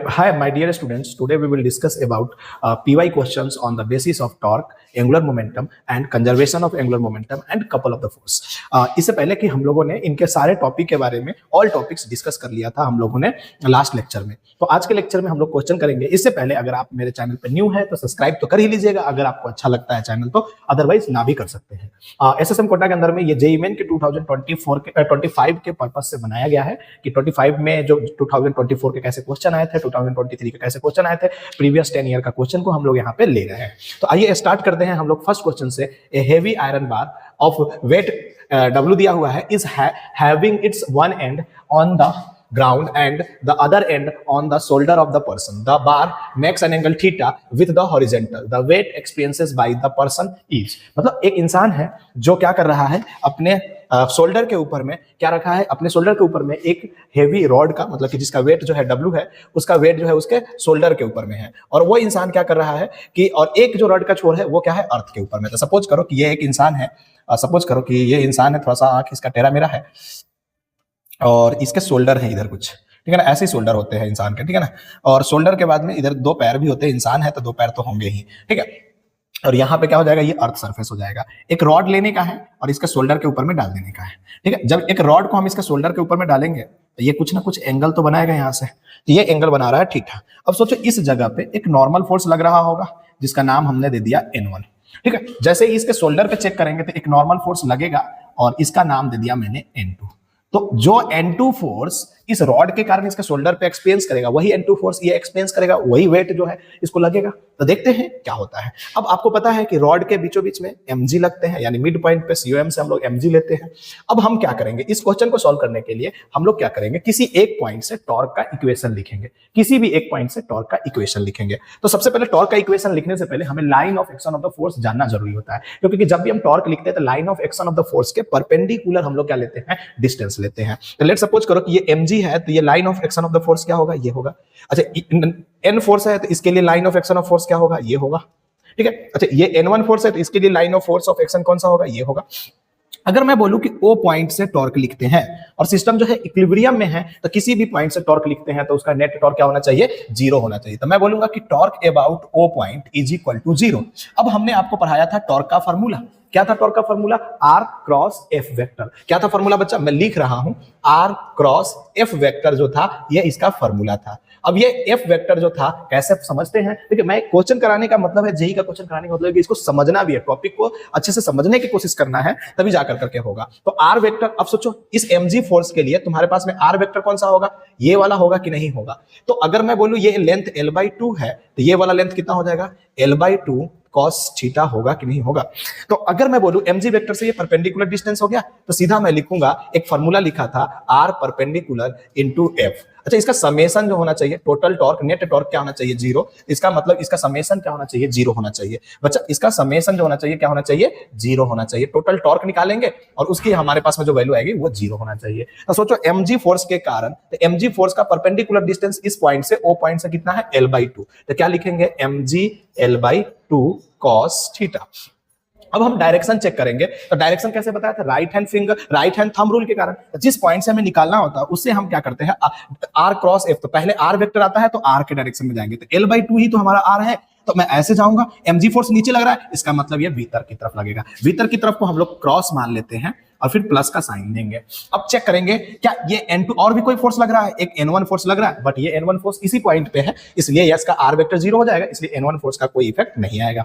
Hi, my dear students. Today we will discuss about PY questions on the basis of torque, angular momentum, and conservation of angular momentum and couple of the force. इससे पहले कि हम लोगों ने इनके सारे topic के बारे में ऑल टॉपिक्स डिस्कस कर लिया था हम लोगों ने लास्ट लेक्चर में। तो आज के लेक्चर में हम लोग क्वेश्चन करेंगे। इससे पहले अगर आप मेरे चैनल पर न्यू है तो सब्सक्राइब तो कर ही लीजिएगा, अगर आपको अच्छा लगता है चैनल तो, अदरवाइज ना भी कर सकते हैं। एसएसएम कोटा के अंदर में ये जेईई मेन के 2025 के पर्पस से बनाया गया है कि 25 में जो 2024 के कैसे क्वेश्चन आए थे, 2023 के कैसे क्वेश्चन आए थे, प्रीवियस 10 ईयर का क्वेश्चन को हम लोग यहाँ पे ले रहे हैं। तो आइए स्टार्ट करते हैं हम लोग फर्स्ट क्वेश्चन से। A heavy iron bar of weight W दिया हुआ है, is having its one end on the ground and the other end on the shoulder of the person. The bar makes an angle theta with the horizontal. The weight experienced by the person is, मतलब एक इंसान है जो क्या कर रहा है, अपने शोल्डर के ऊपर में क्या रखा है, अपने शोल्डर के ऊपर में एक हेवी रॉड का, मतलब कि जिसका वेट जो है W है, उसका वेट जो है उसके शोल्डर के ऊपर में है, और वो इंसान क्या कर रहा है कि, और एक जो रॉड का छोर है वो क्या है, अर्थ के ऊपर में। तो सपोज करो कि ये एक इंसान है, सपोज करो कि ये इंसान है, थोड़ा सा आंख इसका टेढ़ा मेरा है और इसके शोल्डर है इधर कुछ, ठीक है ना, ऐसे ही शोल्डर होते हैं इंसान के, ठीक है ना, और शोल्डर के बाद में इधर दो पैर भी होते हैं, इंसान है तो दो पैर तो होंगे ही, ठीक है। और यहाँ पे क्या हो जाएगा, ये अर्थ सरफेस हो जाएगा। एक रॉड लेने का है और इसके शोल्डर के ऊपर में डाल देने का है, ठीक है। जब एक रॉड को हम इसके शोल्डर के ऊपर में डालेंगे तो ये कुछ ना कुछ एंगल तो बनाएगा यहाँ से, तो ये एंगल बना रहा है थीटा। अब सोचो इस जगह पे एक नॉर्मल फोर्स लग रहा होगा जिसका नाम हमने दे दिया N1, ठीक है। जैसे ही इसके शोल्डर पे चेक करेंगे तो एक नॉर्मल फोर्स लगेगा और इसका नाम दे दिया मैंने N2। तो जो N2 फोर्स इस रॉड के कारण इसके शोल्डर पे एक्सपीरियंस करेगा, वही N2 फोर्स ये एक्सपीरियंस करेगा, वही वेट जो है इसको लगेगा। तो देखते हैं क्या होता है। अब आपको पता है कि रॉड के बीचों बीच में mg लगते हैं, यानी मिड पॉइंट पे COM से हम लोग mg लेते हैं। अब हम क्या करेंगे, इस क्वेश्चन को सॉल्व करने के लिए हम लोग क्या करेंगे, किसी एक पॉइंट से टॉर्क का इक्वेशन लिखेंगे, किसी भी एक पॉइंट से टॉर्क का इक्वेशन लिखेंगे। तो सबसे पहले टॉर्क का इक्वेशन लिखने से पहले हमें line of action of the force जानना जरूरी होता है, क्योंकि जब भी हम टॉर्क लिखते हैं तो line of action of the force के परपेंडिकुलर हम लोग क्या लेते हैं, डिस्टेंस लेते हैं। तो लेट्स सपोज करो कि ये mg है, तो ये line of action of the force क्या होगा, ये होगा। अच्छा, n फोर्स है तो इसके लिए line of action of force क्या होगा, ये होगा, ठीक है। अच्छा, ये n1 फोर्स है तो इसके लिए line of force of action कौन सा होगा, ये होगा। अगर मैं बोलूं कि O पॉइंट से टॉर्क लिखते हैं और सिस्टम जो है इक्विलिब्रियम में है, तो किसी भी पॉइंट से टॉर्क लिखते हैं तो उसका नेट टॉर्क क्या होना चाहिए, 0 होना चाहिए। तो मैं बोलूंगा कि torque about O point is equal to 0। अब हमने आपको पढ़ाया था टॉर्क का फॉर्मूला, क्या था टॉर्क का formula, R cross F vector. क्या था फॉर्मूला बच्चा, मैं लिख रहा हूं, R क्रॉस F वेक्टर जो था ये इसका फॉर्मूला था। अब ये F वेक्टर जो था कैसे समझते हैं, देखिए मैं क्वेश्चन कराने का मतलब है, जेईई का क्वेश्चन कराने का मतलब है कि इसको समझना भी है, टॉपिक को अच्छे से समझने की कोशिश करना है, तभी जाकर करके होगा। तो R वेक्टर, अब सोचो इस mg फोर्स के लिए तुम्हारे पास में R वेक्टर कौन सा होगा, ये वाला होगा कि नहीं होगा। तो अगर मैं बोलूं ये लेंथ L/2 है तो ये वाला लेंथ कितना हो जाएगा, L/2 cos थीटा होगा कि नहीं होगा। तो अगर मैं बोलूं mg वेक्टर से ये परपेंडिकुलर डिस्टेंस हो गया, तो सीधा मैं लिखूंगा, एक फार्मूला लिखा था R परपेंडिकुलर इनटू F। अच्छा, इसका समेशन जो होना चाहिए, टोटल टॉर्क नेट टॉर्क क्या होना चाहिए, 0। इसका मतलब इसका समेशन क्या होना चाहिए, 0 होना चाहिए। बच्चा इसका समेशन जो होना चाहिए क्या होना चाहिए, 0 होना चाहिए। टोटल टॉर्क निकालेंगे और उसकी हमारे पास में जो वैल्यू आएगी वो 0 होना चाहिए। तो सोचो mg फोर्स के कारण, तो mg फोर्स का परपेंडिकुलर डिस्टेंस इस पॉइंट से O पॉइंट से कितना है, L/2। तो क्या लिखेंगे, mg L/2 cos थीटा। अब हम डायरेक्शन चेक करेंगे, तो डायरेक्शन कैसे बताया था, राइट हैंड थंब रूल के कारण जिस पॉइंट से हमें निकालना होता है उससे हम क्या करते हैं, R क्रॉस F। तो पहले R वेक्टर आता है तो R के डायरेक्शन में जाएंगे, तो L/2 ही तो हमारा R है, तो मैं ऐसे जाऊंगा। mg फोर्स नीचे लग रहा है, इसका मतलब ये भीतर की तरफ लगेगा, भीतर की तरफ को हम लोग क्रॉस मान लेते हैं और फिर प्लस का साइन देंगे। अब चेक करेंगे क्या ये N2 और भी कोई फोर्स लग रहा है, एक N1 फोर्स लग रहा है, बट ये N1 फोर्स इसी पॉइंट पे है, इसलिए इसका R वेक्टर 0 हो जाएगा, इसलिए N1 फोर्स का कोई इफेक्ट नहीं आएगा।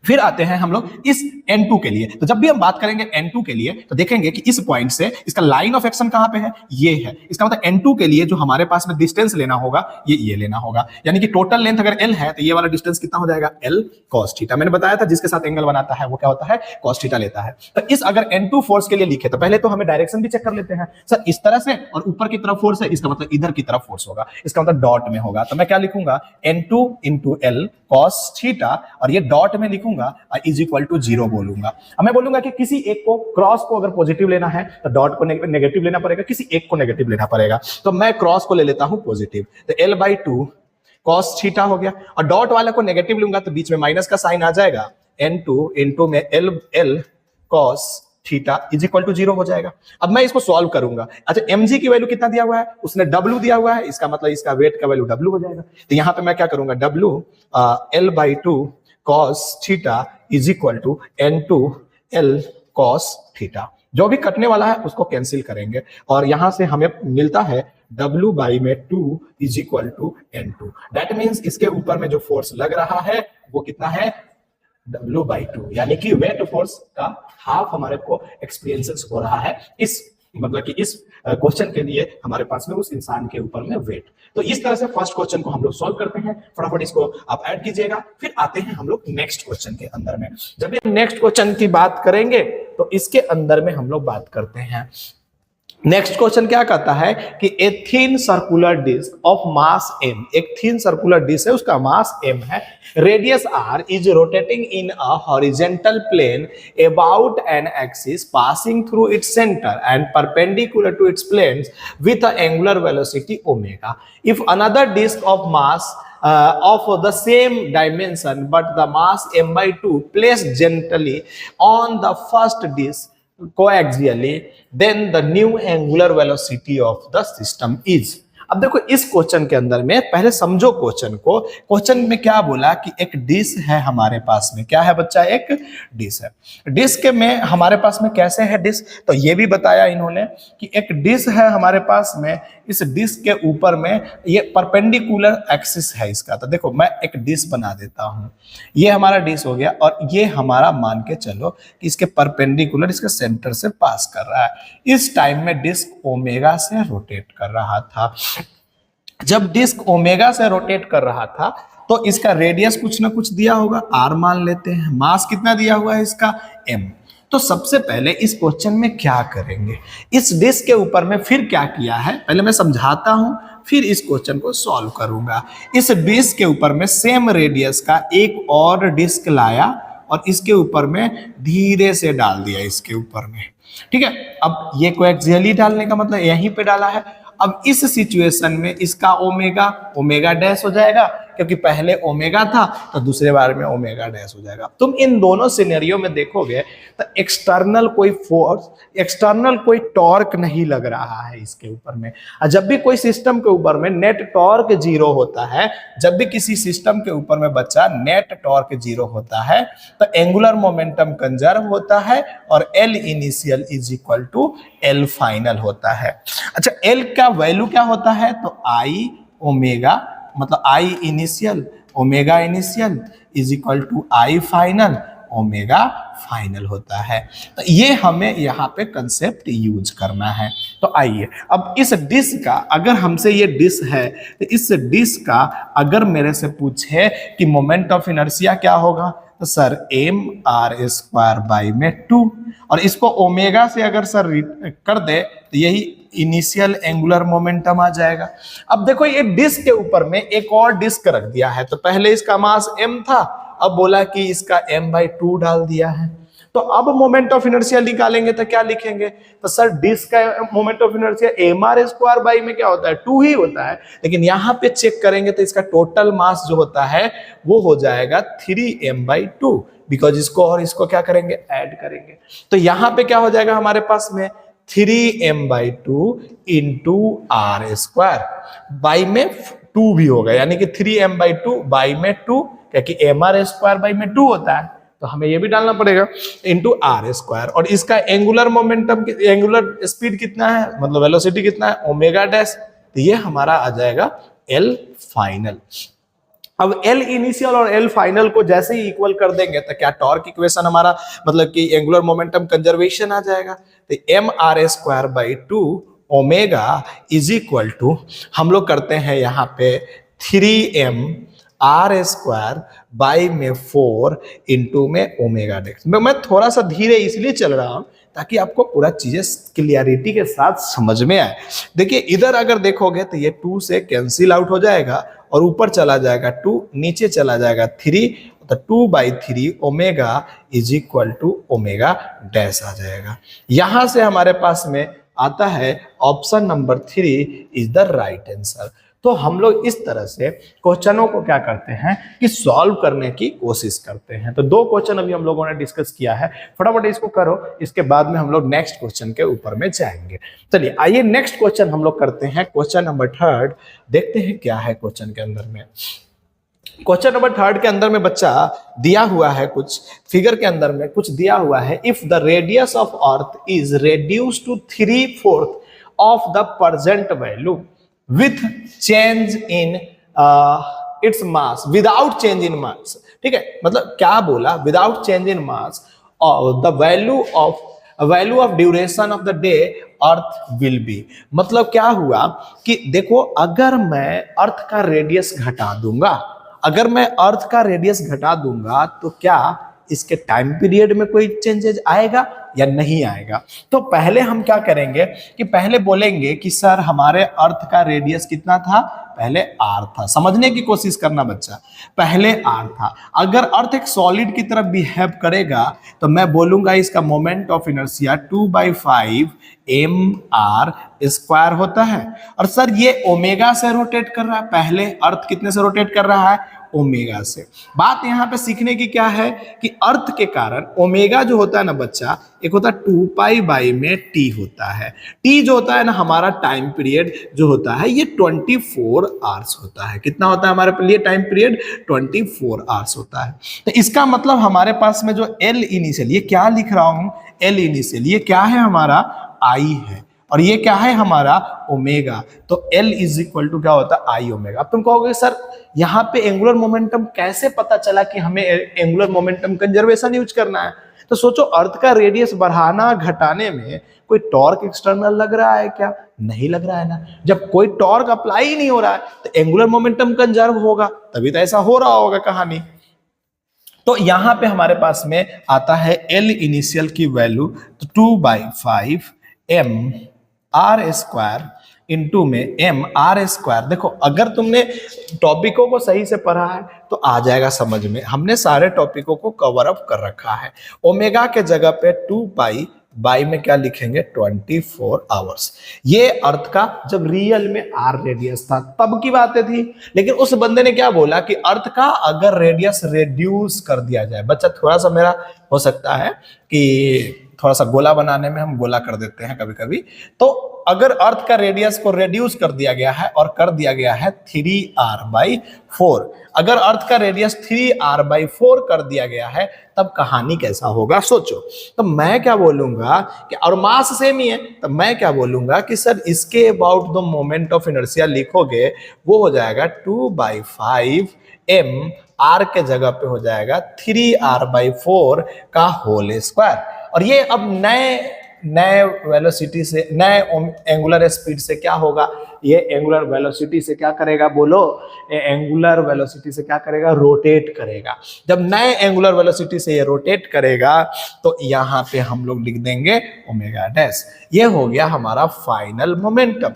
फिर आते हैं हम लोग इस N2 के लिए। तो जब भी हम बात करेंगे N2 के लिए तो देखेंगे कि इस पॉइंट से इसका लाइन ऑफ एक्शन कहां पे है, ये है। इसका मतलब N2 के लिए जो हमारे पास में डिस्टेंस लेना होगा ये लेना होगा, यानी कि टोटल लेंथ अगर L है तो ये वाला डिस्टेंस कितना हो जाएगा, L cos थीटा। मैंने बताया था जिसके साथ एंगल बनाता है वो क्या होता है, cos थीटा लेता है। तो इस अगर N2 फोर्स के लिए लिखे तो पहले तो हमें डायरेक्शन भी चेक कर लेते हैं, सर इस तरह से और ऊपर की तरफ फोर्स है, इसका मतलब इधर की तरफ फोर्स होगा, इसका मतलब डॉट में होगा। तो मैं क्या लिखूंगा, N2 into L cos theta, और ये डॉट में लिखूंगा इज इक्वल टू 0 बोलूंगा। अब मैं बोलूंगा कि किसी एक को, क्रॉस को अगर पॉजिटिव लेना है तो डॉट को नेगेटिव लेना पड़ेगा, किसी एक को नेगेटिव लेना पड़ेगा। तो मैं क्रॉस को ले लेता हूं पॉजिटिव, तो L/2 cos थीटा हो गया, और डॉट वाले को नेगेटिव लूंगा तो बीच में माइनस का साइन आ जाएगा, N2 into में L cos theta is equal to 0 हो जाएगा। अब मैं इसको सॉल्व करूंगा। अच्छा, mg की वैल्यू कितना दिया हुआ है, उसने w दिया हुआ है, इसका मतलब इसका वेट का वैल्यू w हो जाएगा। तो यहां पे मैं क्या करूंगा, w L/2 cos theta is equal to N2 L cos theta. जो भी कटने वाला है उसको कैंसिल करेंगे और यहां से हमें मिलता है W बाई में 2 is equal to N2। That means इसके ऊपर में जो फोर्स लग रहा है वो कितना है, W/2, यानी कि वेट फोर्स का हाफ हमारे को एक्सपीरियंस हो रहा है इस मतलब कि इस क्वेश्चन के लिए हमारे पास में उस इंसान के ऊपर में वेट। तो इस तरह से फर्स्ट क्वेश्चन को हम लोग सॉल्व करते हैं। फटाफट इसको आप ऐड कीजिएगा, फिर आते हैं हम लोग नेक्स्ट क्वेश्चन के अंदर में। जब भी नेक्स्ट क्वेश्चन की बात करेंगे तो इसके अंदर में हम लोग बात करते हैं। नेक्स्ट क्वेश्चन क्या कहता है कि a thin circular disc of mass m, एक थिन सर्कुलर डिस्क है, उसका मास m है, radius r is rotating in a horizontal plane about an axis passing through its centre and perpendicular to its planes with a angular velocity omega. If another disc of mass of the same dimension but the mass m/2 placed gently on the first disk coaxially, then the new angular velocity of the system is। अब देखो इस question के अंदर में पहले समझो question को। Question में क्या बोला कि एक डिश है हमारे पास में, क्या है बच्चा, एक डिश है। डिस्क में हमारे पास में कैसे है डिश, तो ये भी बताया इन्होंने कि एक डिश है हमारे पास में, इस डिश के ऊपर में ये परपेंडिकुलर एक्सिस है इसका। तो देखो मैं एक डिश बना देता हूं, ये हमारा डिश हो गया और ये हमारा मान के चलो कि इसके परपेंडिकुलर इसके सेंटर से पास कर रहा है। इस टाइम में डिस्क ओमेगा से रोटेट कर रहा था। जब डिस्क ओमेगा से रोटेट कर रहा था तो इसका रेडियस कुछ ना कुछ दिया होगा, r मान लेते हैं। मास कितना दिया हुआ है इसका, m। तो सबसे पहले इस क्वेश्चन में क्या करेंगे, इस डिस्क के ऊपर में फिर क्या किया है पहले मैं समझाता हूं, फिर इस क्वेश्चन को सॉल्व करूंगा। इस डिस्क के ऊपर में सेम रेडियस का एक और डिस्क लाया और इसके ऊपर में धीरे से डाल दिया इसके ऊपर में, ठीक है। अब ये कोएक्सियली डालने का मतलब यहीं पे डाला है। अब इस सिचुएशन में इसका ओमेगा डैश हो जाएगा, क्योंकि पहले ओमेगा था तो दूसरे बार में ओमेगा डैश हो जाएगा। तुम इन दोनों सिनेरियो में देखोगे तो एक्सटर्नल कोई फोर्स, एक्सटर्नल कोई टॉर्क नहीं लग रहा है इसके ऊपर में। और जब भी कोई सिस्टम के ऊपर में नेट टॉर्क 0 होता है, जब भी किसी सिस्टम के ऊपर में बच्चा नेट टॉर्क 0 होता है तो एंगुलर मोमेंटम कंजर्व होता है और L initial is equal to L final होता है। अच्छा, L का वैल्यू क्या होता है, तो I ओमेगा मतलब I initial omega initial is equal to I final omega final होता है। तो ये हमें यहाँ पे कंसेप्ट यूज करना है। तो आइए अब इस डिस्क का, अगर हमसे ये डिस्क है तो इस डिस्क का अगर मेरे से पूछे कि मोमेंट ऑफ इनर्शिया क्या होगा, तो सर mr²/2, और इसको ओमेगा से अगर सर कर दे तो यही इनिशियल एंगुलर मोमेंटम आ जाएगा। अब देखो ये डिस्क के ऊपर में एक और डिस्क रख दिया है, तो पहले इसका मास m था, अब बोला कि इसका m/2 डाल दिया है। तो अब मोमेंट ऑफ इनर्शिया निकालेंगे तो क्या लिखेंगे, तो सर डिस्क का मोमेंट ऑफ इनर्शिया mr² में क्या होता है, 2 ही होता है। लेकिन यहाँ पे चेक करेंगे तो इसका टोटल मास जो होता है वो हो जाएगा 3m/2, बिकॉज इसको और इसको क्या करेंगे, ऐड करेंगे। तो यहाँ पे क्या हो जाएगा हमारे पास में 3m/2 इंटू r², बाई में 2 भी होगा, यानी कि 3m/2 बाई में 2, क्योंकि mr²/2 होता है तो हमें ये भी डालना पड़ेगा इंटू r²। और इसका एंगुलर मोमेंटम, एंगुलर स्पीड कितना है, मतलब वेलोसिटी कितना है, ओमेगा डैश, तो ये हमारा आ जाएगा L फाइनल। अब L इनिशियल और L फाइनल को जैसे ही इक्वल कर देंगे तो क्या टॉर्क इक्वेशन हमारा मतलब कि एंगुलर मोमेंटम कंजर्वेशन आ जाएगा। तो mr²/2 omega is equal to, हम लोग करते हैं यहाँ पे 3mr²/4 इंटू में ओमेगा डैश। मैं थोड़ा सा धीरे इसलिए चल रहा हूं ताकि आपको पूरा चीजें क्लियरिटी के साथ समझ में आए। देखिए इधर अगर देखोगे तो ये 2 से कैंसिल आउट हो जाएगा और ऊपर चला जाएगा 2, नीचे चला जाएगा 3, तो 2/3 omega is equal to omega dash आ जाएगा। यहां से हमारे पास में आता है option number 3 is the right answer. तो हम लोग इस तरह से क्वेश्चनों को क्या करते हैं कि सॉल्व करने की कोशिश करते हैं। तो 2 क्वेश्चन अभी हम लोगों ने डिस्कस किया है, फटाफट इसको करो, इसके बाद में हम लोग नेक्स्ट क्वेश्चन के ऊपर में जाएंगे। चलिए आइए नेक्स्ट क्वेश्चन हम लोग करते हैं, क्वेश्चन नंबर 3 देखते हैं क्या है क्वेश्चन के अंदर में। क्वेश्चन नंबर 3 के अंदर में बच्चा दिया हुआ है, कुछ फिगर के अंदर में कुछ दिया हुआ है, if the radius of earth is reduce to 3/4 of the present value with change in its mass without change in mass. ठीक है, मतलब क्या बोला, without change in mass the value of duration of the day earth will be. मतलब क्या हुआ कि देखो, अगर मैं अर्थ का रेडियस घटा दूंगा, अगर मैं अर्थ का रेडियस घटा दूंगा तो क्या इसके टाइम पीरियड में कोई चेंजेस आएगा या नहीं आएगा। तो पहले हम क्या करेंगे कि पहले बोलेंगे कि सर हमारे अर्थ का रेडियस कितना था, पहले आर था। समझने की कोशिश करना बच्चा, पहले आर था। अगर अर्थ एक सॉलिड की तरह बिहेव करेगा तो मैं बोलूंगा इसका मोमेंट ऑफ इनर्शिया 2/5 mr² होता है। और सर ये ओमेगा से रोटेट कर रहा है, पहले अर्थ कितने से रोटेट कर रहा है, ओमेगा से। बात यहाँ पे सीखने की क्या है कि अर्थ के कारण ओमेगा जो होता है ना बच्चा, एक होता है 2π में टी होता है। टी जो होता है ना हमारा टाइम पीरियड जो होता है ये 24 आवर्स होता है। कितना होता है हमारे लिए टाइम पीरियड, 24 आवर्स होता है। तो इसका मतलब हमारे पास में जो एल इनिशियल, ये क्या लिख रहा हूं, एल इनिशियल, ये क्या है हमारा आई है, और ये क्या है हमारा ओमेगा। तो L इज इक्वल टू क्या होता है, आई ओमेगा। अब तुम कहोगे सर यहाँ पे एंगुलर मोमेंटम कैसे पता चला कि हमें एंगुलर मोमेंटम कंजर्वेशन यूज करना है। तो सोचो, अर्थ का रेडियस बढ़ाना घटाने में कोई टॉर्क एक्सटर्नल लग रहा है क्या, नहीं लग रहा है ना। जब कोई टॉर्क अप्लाई ही नहीं हो रहा है तो एंगुलर मोमेंटम कंजर्व होगा, तभी तो ऐसा हो रहा होगा कहानी। तो यहां पे हमारे पास में आता है L इनिशियल की वैल्यू 2/5 mr² इंटू में mr²। देखो अगर तुमने टॉपिकों को सही से पढ़ा है तो आ जाएगा समझ में, हमने सारे टॉपिकों को कवर अप कर रखा है। ओमेगा के जगह पे 2π बाई में क्या लिखेंगे, 24 आवर्स। ये अर्थ का जब रियल में आर रेडियस था तब की बातें थी। लेकिन उस बंदे ने क्या बोला कि अर्थ का अगर रेडियस रेड्यूस कर दिया जाए, बच्चा थोड़ा सा मेरा हो सकता है कि थोड़ा सा गोला बनाने में हम गोला कर देते हैं कभी कभी। तो अगर अर्थ का रेडियस को रेड्यूस कर दिया गया है और कर दिया गया है 3r/4, अगर अर्थ का रेडियस 3r/4 कर दिया गया है तब कहानी कैसा होगा सोचो। तो मैं क्या बोलूंगा कि, और मास सेम ही है, तो मैं क्या बोलूंगा कि सर इसके about the moment of inertia लिखोगे वो हो जाएगा 2/5 m, r के जगह पे हो जाएगा 3r/4 का होल स्क्वायर। और ये अब नए वेलोसिटी से, नए एंगुलर स्पीड से क्या होगा, ये एंगुलर वेलोसिटी से क्या करेगा, बोलो, एंगुलर वेलोसिटी से क्या करेगा, रोटेट करेगा। जब नए एंगुलर वेलोसिटी से ये रोटेट करेगा तो यहाँ पे हम लोग लिख देंगे ओमेगा डैश। ये हो गया हमारा फाइनल मोमेंटम,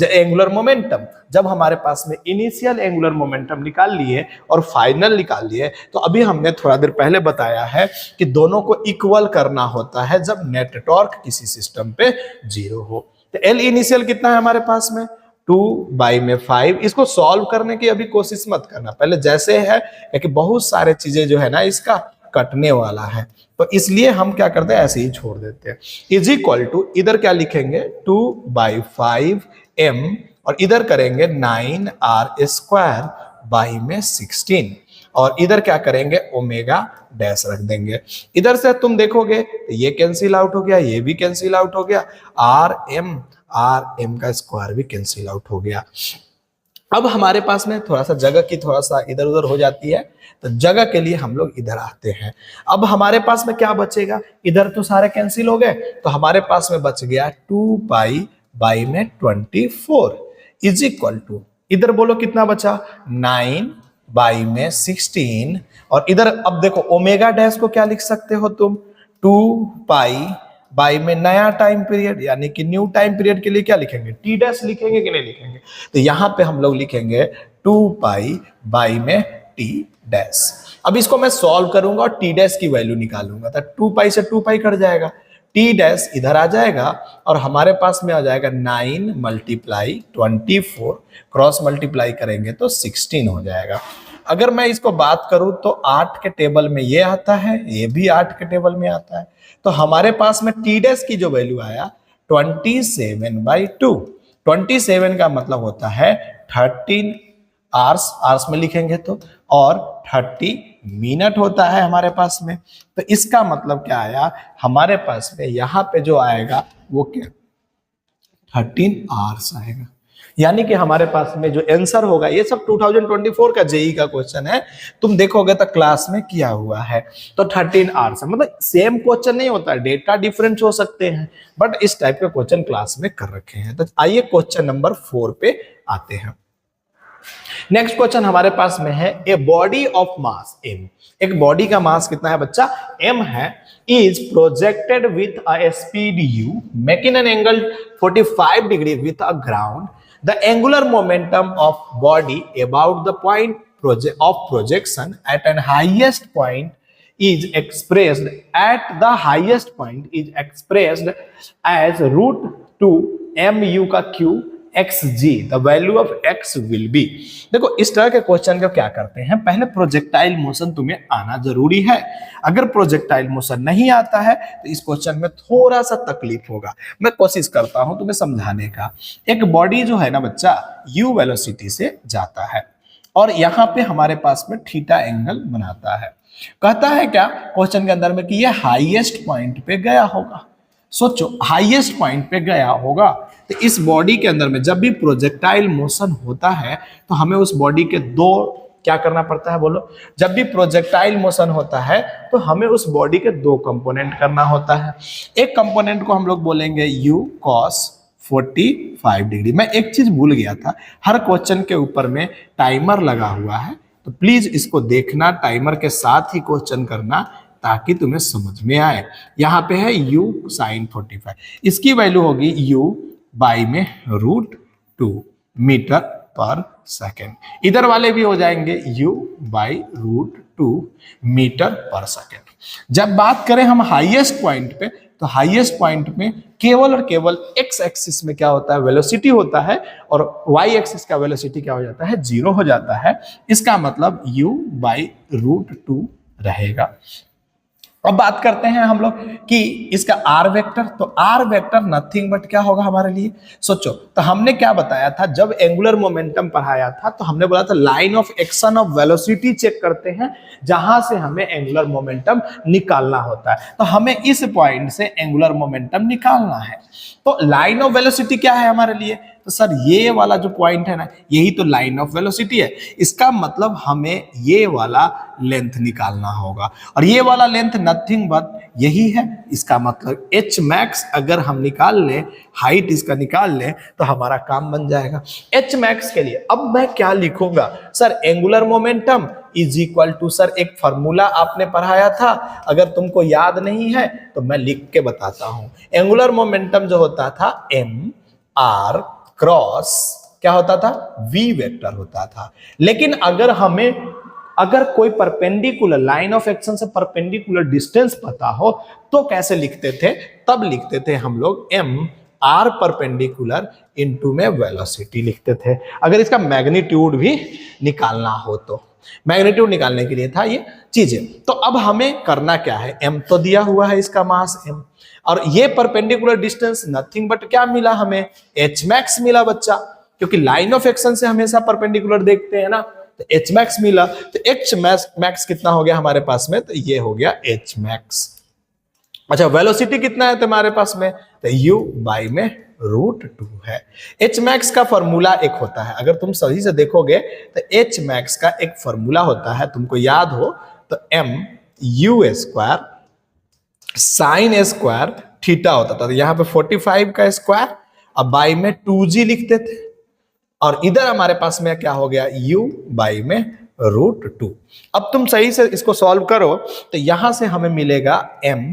एंगुलर मोमेंटम। जब हमारे पास में इनिशियल एंगुलर मोमेंटम निकाल लिए और फाइनल निकाल लिए, तो अभी हमने थोड़ा देर पहले बताया है कि दोनों को इक्वल करना होता है जब नेट टॉर्क किसी सिस्टम पे 0 हो। तो एल इनिशियल कितना है हमारे पास में, 2/5। इसको सॉल्व करने की अभी कोशिश मत करना, पहले जैसे है, क्योंकि बहुत सारे चीजें जो है ना इसका कटने वाला है, तो इसलिए हम क्या करते हैं ऐसे ही छोड़ देते हैं। इज इक्वल टू, इधर क्या लिखेंगे 2/5 m, और इधर करेंगे 9r² बाई में 16, और इधर क्या करेंगे ओमेगा डैश रख देंगे। इधर से तुम देखोगे तो ये कैंसिल आउट हो गया, ये भी कैंसिल आउट हो गया, आर एम का स्क्वायर भी कैंसिल आउट हो गया। अब हमारे पास में थोड़ा सा जगह की थोड़ा सा इधर उधर हो जाती है, तो जगह के लिए हम लोग इधर आते हैं। अब हमारे पास में क्या बचेगा, इधर तो सारे कैंसिल हो गए, तो हमारे पास में बच गया 2π बाई में 24 इज इक्वल टू, इधर बोलो कितना बचा, 9 बाई में 16, और इधर अब देखो ओमेगा डैश को क्या लिख सकते हो तुम, 2π बाई में नया टाइम पीरियड, यानी कि न्यू टाइम पीरियड के लिए क्या लिखेंगे, टी डैश लिखेंगे कि नहीं लिखेंगे। तो यहां पे हम लोग लिखेंगे 2π बाई में टी डैश। अब इसको मैं सॉल्व करूंगा और टी डैश की वैल्यू निकालूंगा, तो 2π से 2π कट जाएगा, टी डैश इधर आ जाएगा और हमारे पास में आ जाएगा 9 मल्टीप्लाई 24, क्रॉस मल्टीप्लाई करेंगे तो 16 हो जाएगा। अगर मैं इसको बात करूं तो 8 के टेबल में ये आता है, ये भी 8 के टेबल में आता है, तो हमारे पास में टी डैश की जो वैल्यू आया 27/2। 27 का मतलब होता है 13 आवर्स, आवर्स में लिखेंगे तो, और 30 मिनट होता है हमारे पास में। तो इसका मतलब क्या आया हमारे पास में, यहाँ पे जो आएगा वो क्या 13 आवर्स आएगा। यानी कि हमारे पास में जो आंसर होगा, ये सब 2024 का जेई का क्वेश्चन है, तुम देखोगे तो क्लास में किया हुआ है, तो 13 आवर्स, मतलब सेम क्वेश्चन नहीं होता, डेटा डिफरेंट हो सकते हैं, बट इस टाइप के क्वेश्चन क्लास में कर रखे हैं। तो आइए क्वेश्चन नंबर 4 पे आते हैं। नेक्स्ट क्वेश्चन हमारे पास में है, ए बॉडी ऑफ मास m, एक बॉडी का मास कितना है बच्चा, m है, is projected with a speed u making an angle 45 degree with a ground. The angular momentum of body about the point of projection at an highest point is expressed as root 2 mu का q xg, the value of x will be। देखो इस तरह के question को क्या करते हैं, पहले प्रोजेक्टाइल मोशन तुम्हें आना जरूरी है। अगर प्रोजेक्टाइल मोशन नहीं आता है तो इस क्वेश्चन में थोड़ा सा तकलीफ होगा। मैं कोशिश करता हूं तुम्हें समझाने का। एक बॉडी जो है ना बच्चा, u वेलोसिटी से जाता है और यहाँ पे हमारे पास में थीटा एंगल बनाता है। कहता है क्या क्वेश्चन के अंदर में कि ये हाईएस्ट पॉइंट पे गया होगा। सोचो हाईएस्ट पॉइंट पे गया होगा, तो इस बॉडी के अंदर में जब भी प्रोजेक्टाइल मोशन होता है तो हमें उस बॉडी के दो क्या करना पड़ता है, बोलो। जब भी प्रोजेक्टाइल मोशन होता है तो हमें उस बॉडी के दो कंपोनेंट करना होता है। एक कंपोनेंट को हम लोग बोलेंगे u cos 45 डिग्री। मैं एक चीज भूल गया था, हर क्वेश्चन के ऊपर में टाइमर लगा हुआ है, तो प्लीज इसको देखना, टाइमर के साथ ही क्वेश्चन करना ताकि तुम्हें समझ में आए। यहाँ पे है u sin 45, इसकी वैल्यू होगी u बाई में √2 मीटर पर सेकेंड। इधर वाले भी हो जाएंगे u by √2 metre per second. जब बात करें हम हाईएस्ट पॉइंट पे, तो हाईएस्ट पॉइंट में केवल और केवल x एक्सिस में क्या होता है, वेलोसिटी होता है, और y एक्सिस का वेलोसिटी क्या हो जाता है, 0 हो जाता है। इसका मतलब u बाई √2 रहेगा। अब बात करते हैं हम लोग कि इसका आर वेक्टर, तो आर वेक्टर नथिंग बट क्या होगा हमारे लिए, सोचो। तो हमने क्या बताया था जब एंगुलर मोमेंटम पढ़ाया था, तो हमने बोला था line of action of velocity check करते हैं, जहां से हमें एंगुलर मोमेंटम निकालना होता है। तो हमें इस पॉइंट से एंगुलर मोमेंटम निकालना है। तो लाइन ऑफ वेलोसिटी क्या है हमारे लिए, तो सर ये वाला जो पॉइंट है ना, यही तो लाइन ऑफ वेलोसिटी है। इसका मतलब हमें ये वाला लेंथ निकालना होगा, और ये वाला लेंथ नथिंग बट यही है। इसका मतलब h मैक्स अगर हम निकाल लें, हाइट इसका निकाल लें, तो हमारा काम बन जाएगा। h मैक्स के लिए अब मैं क्या लिखूंगा, sir angular momentum is equal to, sir एक फॉर्मूला आपने पढ़ाया था, अगर तुमको याद नहीं है तो मैं लिख के बताता हूं। एंगुलर मोमेंटम जो होता था mr क्रॉस क्या होता था, v वेक्टर होता था। लेकिन अगर कोई परपेंडिकुलर लाइन ऑफ एक्शन से परपेंडिकुलर डिस्टेंस पता हो तो कैसे लिखते थे, तब लिखते थे हम लोग m r परपेंडिकुलर इनटू में वेलोसिटी लिखते थे। अगर इसका मैग्नीट्यूड भी निकालना हो तो, मैग्नीट्यूड निकालने के लिए था ये चीजें। तो अब हमें करना क्या है, m तो दिया हुआ है, इसका मास m, और ये परपेंडिकुलर डिस्टेंस नथिंग बट क्या मिला हमें, h मैक्स मिला बच्चा, क्योंकि लाइन ऑफ एक्शन से हमेशा परपेंडिकुलर देखते हैं ना, तो h मैक्स मिला। तो h मैक्स कितना हो गया हमारे पास में, तो ये हो गया h मैक्स। अच्छा वेलोसिटी कितना है तुम्हारे पास में, तो u बाई में √2 है। h मैक्स का फॉर्मूला एक होता है, अगर तुम सही से देखोगे तो h मैक्स का एक फॉर्मूला होता है, तुमको याद हो तो mu² sin² थीटा होता था। तो यहाँ पे 45 का स्क्वायर, अब बाई में 2g लिखते थे, और इधर हमारे पास में क्या हो गया, u बाई में √2। अब तुम सही से इसको सॉल्व करो तो यहां से हमें मिलेगा m,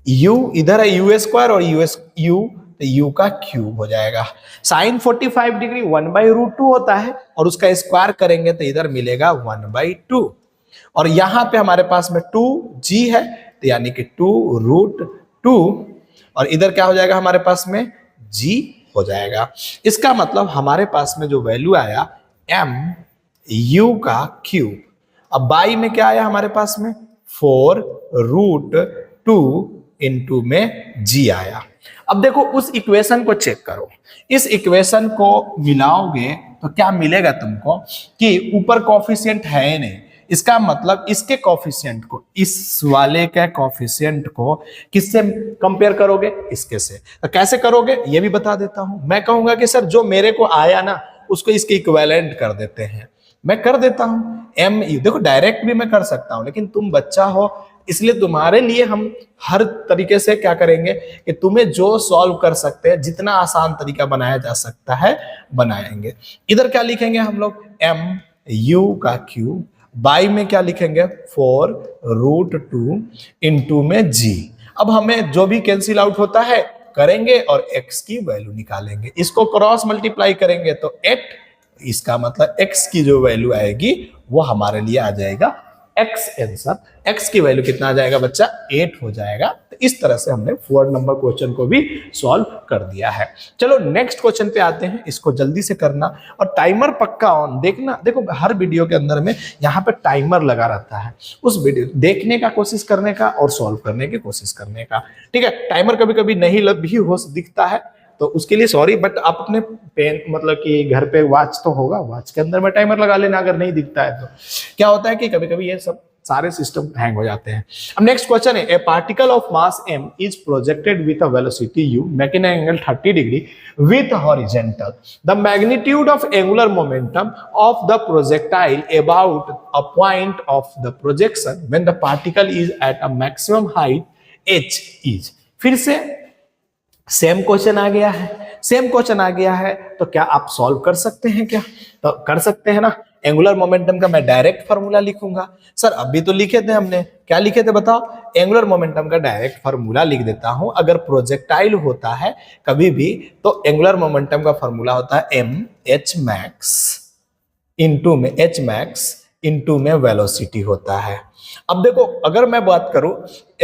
u इधर है u² और u तो u का क्यूब हो जाएगा। साइन 45 डिग्री 1/√2 होता है, और उसका स्क्वायर करेंगे तो इधर मिलेगा 1/2, और यहां पे हमारे पास में 2g है, तो यानी कि 2√2 और इधर क्या हो जाएगा हमारे पास में g हो जाएगा। इसका मतलब हमारे पास में जो वैल्यू आया m u का क्यूब, अब बाई में क्या आया हमारे पास में 4√2 इंटू में g आया। अब देखो उस इक्वेशन को चेक करो, इस इक्वेशन को मिलाओगे तो क्या मिलेगा तुमको कि ऊपर कॉफिशिएंट है ही नहीं, इसका मतलब इसके कॉफिशिएंट को, इस वाले के कॉफिशिएंट को किससे कंपेयर करोगे, इसके से। तो कैसे करोगे ये भी बता देता हूं। मैं कहूंगा कि सर जो मेरे को आया ना उसको इसके इक्विवेलेंट कर देते हैं, मैं कर देता हूं एम यू। देखो डायरेक्ट भी मैं कर सकता हूं, लेकिन तुम बच्चा हो इसलिए तुम्हारे लिए हम हर तरीके से क्या करेंगे कि तुम्हें जो सॉल्व कर सकते हैं, जितना आसान तरीका बनाया जा सकता है बनाएंगे। इधर क्या लिखेंगे हम लोग एम यू का क्यूब, बाई में क्या लिखेंगे 4√2 इंटू में जी। अब हमें जो भी कैंसिल आउट होता है करेंगे और x की वैल्यू निकालेंगे, इसको क्रॉस मल्टीप्लाई करेंगे तो 8, इसका मतलब x की जो वैल्यू आएगी वो हमारे लिए आ जाएगा x आंसर। x की वैल्यू कितना आ जाएगा बच्चा 8 हो जाएगा। तो इस तरह से हमने 4 नंबर क्वेश्चन को भी सॉल्व कर दिया है। चलो नेक्स्ट क्वेश्चन पे आते हैं, इसको जल्दी से करना और टाइमर पक्का ऑन देखना। देखो हर वीडियो के अंदर में यहाँ पे टाइमर लगा रहता है, उस वीडियो देखने का कोशिश करने का और सॉल्व करने की कोशिश करने का, ठीक है। टाइमर कभी कभी नहीं भी हो दिखता है तो उसके लिए सॉरी, बट आप अपने पेन मतलब कि घर पे वॉच तो होगा, वॉच के अंदर में टाइमर लगा लेना अगर नहीं दिखता है तो। क्या होता है कि कभी कभी ये सब सारे सिस्टम हैंग हो जाते हैं। अब नेक्स्ट क्वेश्चन है, ए particle of mass m is projected with a velocity u making an angle 30 degree with horizontal, the magnitude of angular momentum of the projectile about a point of the projection when the particle is at a maximum height h is. फिर से same question आ गया है, same question आ गया है तो क्या आप solve कर सकते हैं क्या? तो कर सकते हैं ना। एंगुलर मोमेंटम का मैं डायरेक्ट फार्मूला लिखूंगा। सर अभी तो लिखे थे हमने, क्या लिखे थे बताओ? एंगुलर मोमेंटम का डायरेक्ट फार्मूला लिख देता हूं। अगर प्रोजेक्टाइल होता है कभी भी तो एंगुलर मोमेंटम का फार्मूला होता है m h max इंटू में h max इंटू में वेलोसिटी होता है। अब देखो अगर मैं बात करूं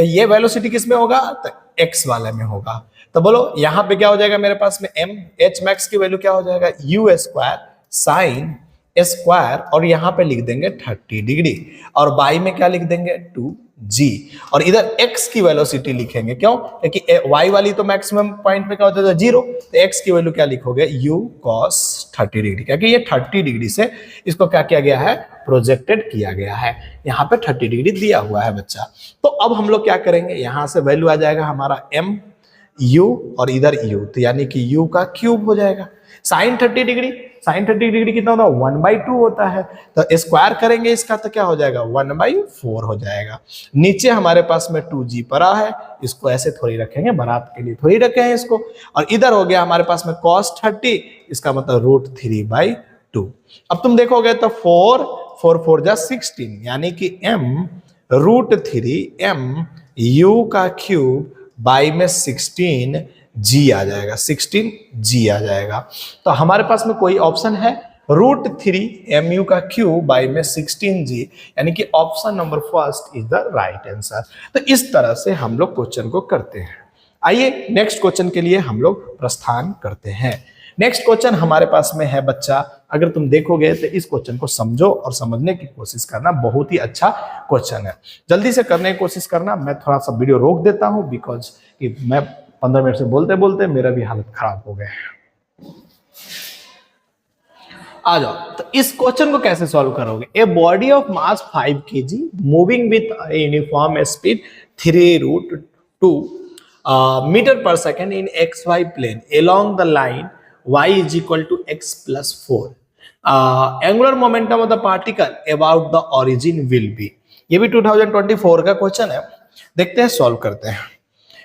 ये वेलोसिटी किस में होगा तो x वाले में होगा, तो बोलो यहां पे क्या हो जाएगा मेरे पास में m h max की वैल्यू क्या हो जाएगा u स्क्वायर साइन स्क्वायर और यहां पे लिख देंगे 30 डिग्री और बाई में क्या लिख देंगे 2g और इधर x की वेलोसिटी लिखेंगे। क्यों? क्योंकि y वाली तो मैक्सिमम पॉइंट पे क्या होता है 0, तो x की वैल्यू क्या लिखोगे u cos 30 डिग्री, क्योंकि ये 30 डिग्री से इसको क्या किया गया है प्रोजेक्टेड किया गया है। यहाँ पे 30 डिग्री दिया हुआ है बच्चा। तो अब हम लोग क्या करेंगे, यहां से वैल्यू आ जाएगा हमारा m u और इधर u, तो यानी कि u का क्यूब हो जाएगा। साइन 30 डिग्री, साइन 30 डिग्री कितना होता है 1/2 होता है, तो स्क्वायर करेंगे इसका तो क्या हो जाएगा 1/4 हो जाएगा। नीचे हमारे पास में 2g पड़ा है, इसको ऐसे थोड़ी रखेंगे, बारात के लिए थोड़ी रखे हैं इसको। और इधर हो गया हमारे पास में cos 30, इसका मतलब √3/2। अब तुम देखोगे तो 4 जा 16 यानी कि m √3 m u का क्यूब बाई में 16 जी आ जाएगा, 16 जी आ जाएगा। तो हमारे पास में कोई ऑप्शन है √3 mu का क्यूब बाई में 16 जी, यानी कि option number first is the right answer. तो इस तरह से हम लोग क्वेश्चन को करते हैं। आइए नेक्स्ट क्वेश्चन के लिए हम लोग प्रस्थान करते हैं। नेक्स्ट क्वेश्चन हमारे पास में है बच्चा, अगर तुम देखोगे तो इस क्वेश्चन को समझो और समझने की कोशिश करना, बहुत ही अच्छा क्वेश्चन है। जल्दी से करने की कोशिश करना। मैं थोड़ा सा वीडियो रोक देता हूं बिकॉज कि मैं 15 मिनट से बोलते बोलते मेरा भी हालत खराब हो गया है। आ जाओ, तो इस क्वेश्चन को कैसे सॉल्व करोगे? A body of mass 5 kg moving with uniform speed 3√2 meter per second in XY plane along the line y is equal to x plus 4. Angular momentum of the particle about the origin will be. ये भी 2024 का question है। देखते हैं, solve करते हैं।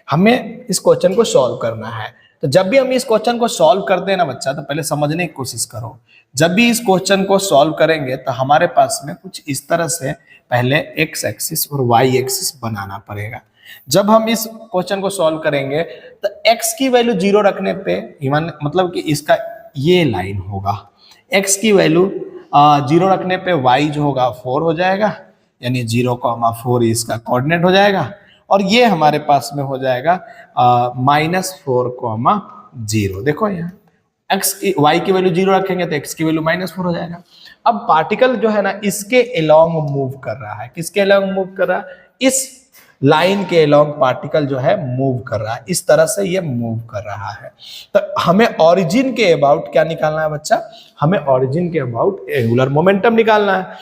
हमें इस क्वेश्चन को सॉल्व करना है। तो जब भी हम इस क्वेश्चन को सॉल्व करते हैं ना बच्चा, तो पहले समझने की कोशिश करो। जब भी इस क्वेश्चन को सॉल्व करेंगे तो हमारे पास में कुछ इस तरह से पहले x एक्सिस और y एक्सिस बनाना पड़ेगा। जब हम इस क्वेश्चन को सॉल्व करेंगे तो x की वैल्यू 0 रखने पे मतलब कि इसका ये लाइन होगा। x की वैल्यू 0 रखने पे y जो होगा 4 हो जाएगा, यानी 0,4 इसका कोऑर्डिनेट हो जाएगा। और ये हमारे पास में हो जाएगा -4,0। देखो यहाँ एक्स वाई की वैल्यू 0 रखेंगे तो एक्स की वैल्यू -4 हो जाएगा। अब पार्टिकल जो है ना इसके अलोंग मूव कर रहा है, किसके अलोंग मूव कर रहा है, इस लाइन के अलोंग पार्टिकल जो है मूव कर रहा है, इस तरह से ये मूव कर रहा है। तो हमें ओरिजिन के अबाउट क्या निकालना है बच्चा, हमें ओरिजिन के अबाउट एंगुलर मोमेंटम निकालना है।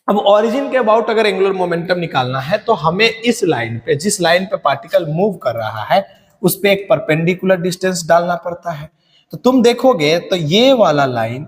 अब ओरिजिन के अबाउट अगर एंगुलर मोमेंटम निकालना है तो हमें इस लाइन पे, जिस लाइन पे पार्टिकल मूव कर रहा है उस पे एक परपेंडिकुलर डिस्टेंस डालना पड़ता है। तो तुम देखोगे तो ये वाला लाइन,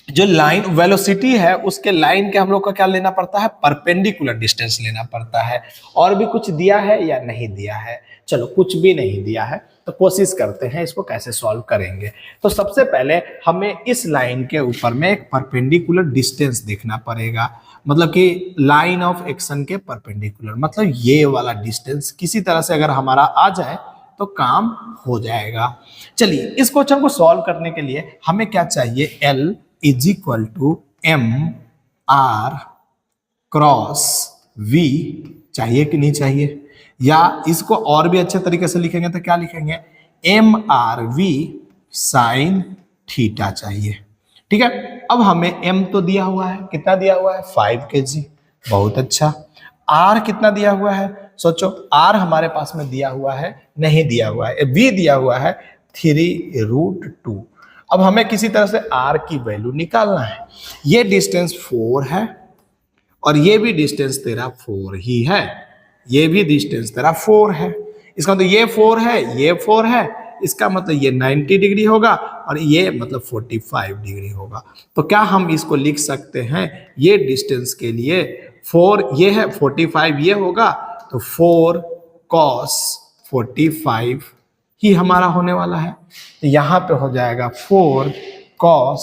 जो लाइन वेलोसिटी है उसके लाइन के हम लोग को क्या लेना पड़ता है, परपेंडिकुलर डिस्टेंस लेना पड़ता है। और भी कुछ दिया है या नहीं दिया है, चलो कुछ भी नहीं दिया है तो कोशिश करते हैं इसको कैसे सॉल्व करेंगे। तो सबसे पहले हमें इस लाइन के ऊपर में एक परपेंडिकुलर डिस्टेंस देखना पड़ेगा, मतलब कि लाइन ऑफ एक्शन के परपेंडिकुलर, मतलब ये वाला डिस्टेंस किसी तरह से अगर हमारा आ जाए तो काम हो जाएगा। चलिए इस क्वेश्चन को सॉल्व करने के लिए हमें क्या चाहिए, L is equal to MR cross V चाहिए कि नहीं चाहिए, या इसको और भी अच्छे तरीके से लिखेंगे तो क्या लिखेंगे, MRV साइन थीटा चाहिए। ठीक है, अब हमें M तो दिया हुआ है, कितना दिया हुआ है 5 kg, बहुत अच्छा। R कितना दिया हुआ है, सोचो R हमारे पास में दिया हुआ है, नहीं दिया हुआ है, V दिया हुआ है 3√2। अब हमें किसी तरह से R की वैल्यू निकालना है। ये डिस्टेंस 4 है और ये भी डिस्टेंस तेरा 4 ही है, ये भी डिस्टेंस तेरा 4 है, इसका मतलब ये 4 है, ये 4 है, इसका मतलब ये 90 डिग्री होगा और ये मतलब 45 डिग्री होगा। तो क्या हम इसको लिख सकते हैं, ये डिस्टेंस के लिए 4 ये है, 45 ये होगा, तो 4 cos 45 ही हमारा होने वाला है। तो यहाँ पे हो जाएगा 4 cos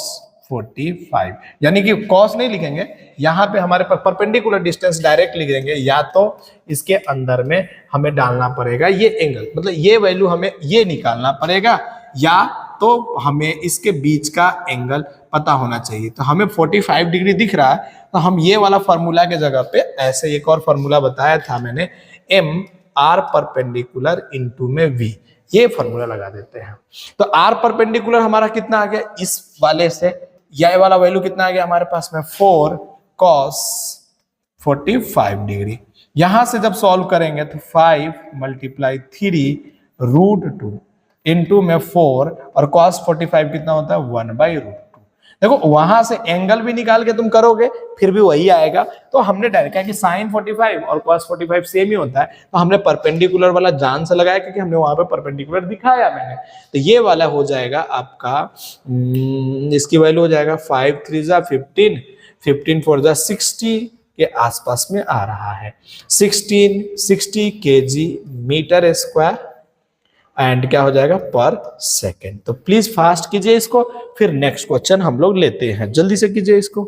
45, यानी कि cos नहीं लिखेंगे, यहाँ पे हमारे पास परपेंडिकुलर डिस्टेंस डायरेक्ट लिख देंगे, या तो इसके अंदर में हमें डालना पड़ेगा ये एंगल, मतलब ये वैल्यू हमें ये निकालना पड़ेगा, या तो हमें इसके बीच का एंगल पता होना चाहिए। तो हमें 45 डिग्री दिख रहा है तो हम ये वाला फॉर्मूला के जगह पे ऐसे एक और फॉर्मूला बताया था मैंने, MR परपेंडिकुलर इंटू में V, ये फॉर्मूला लगा देते हैं। तो R परपेंडिकुलर हमारा कितना आ गया, इस वाले से ये वाला वैल्यू कितना आ गया हमारे पास में 4 cos 45 डिग्री। यहां से जब सॉल्व करेंगे तो 5 × 3√2 इंटू में 4 और cos 45 कितना होता है 1/√2। देखो वहां से एंगल भी निकाल के तुम करोगे फिर भी वही आएगा, तो हमने डायरेक्ट कहा कि sin 45 और cos 45 सेम ही होता है, तो हमने परपेंडिकुलर वाला जान से लगाया क्योंकि हमने वहां पे परपेंडिकुलर दिखाया मैंने। तो ये वाला हो जाएगा आपका, इसकी वैल्यू हो जाएगा 5 3 जा 15, 15 4 जा 60 के आसपास में आ रहा है, 60 kg मीटर स्क्वायर एंड क्या हो जाएगा पर सेकेंड। तो प्लीज फास्ट कीजिए इसको, फिर नेक्स्ट क्वेश्चन हम लोग लेते हैं, जल्दी से कीजिए इसको।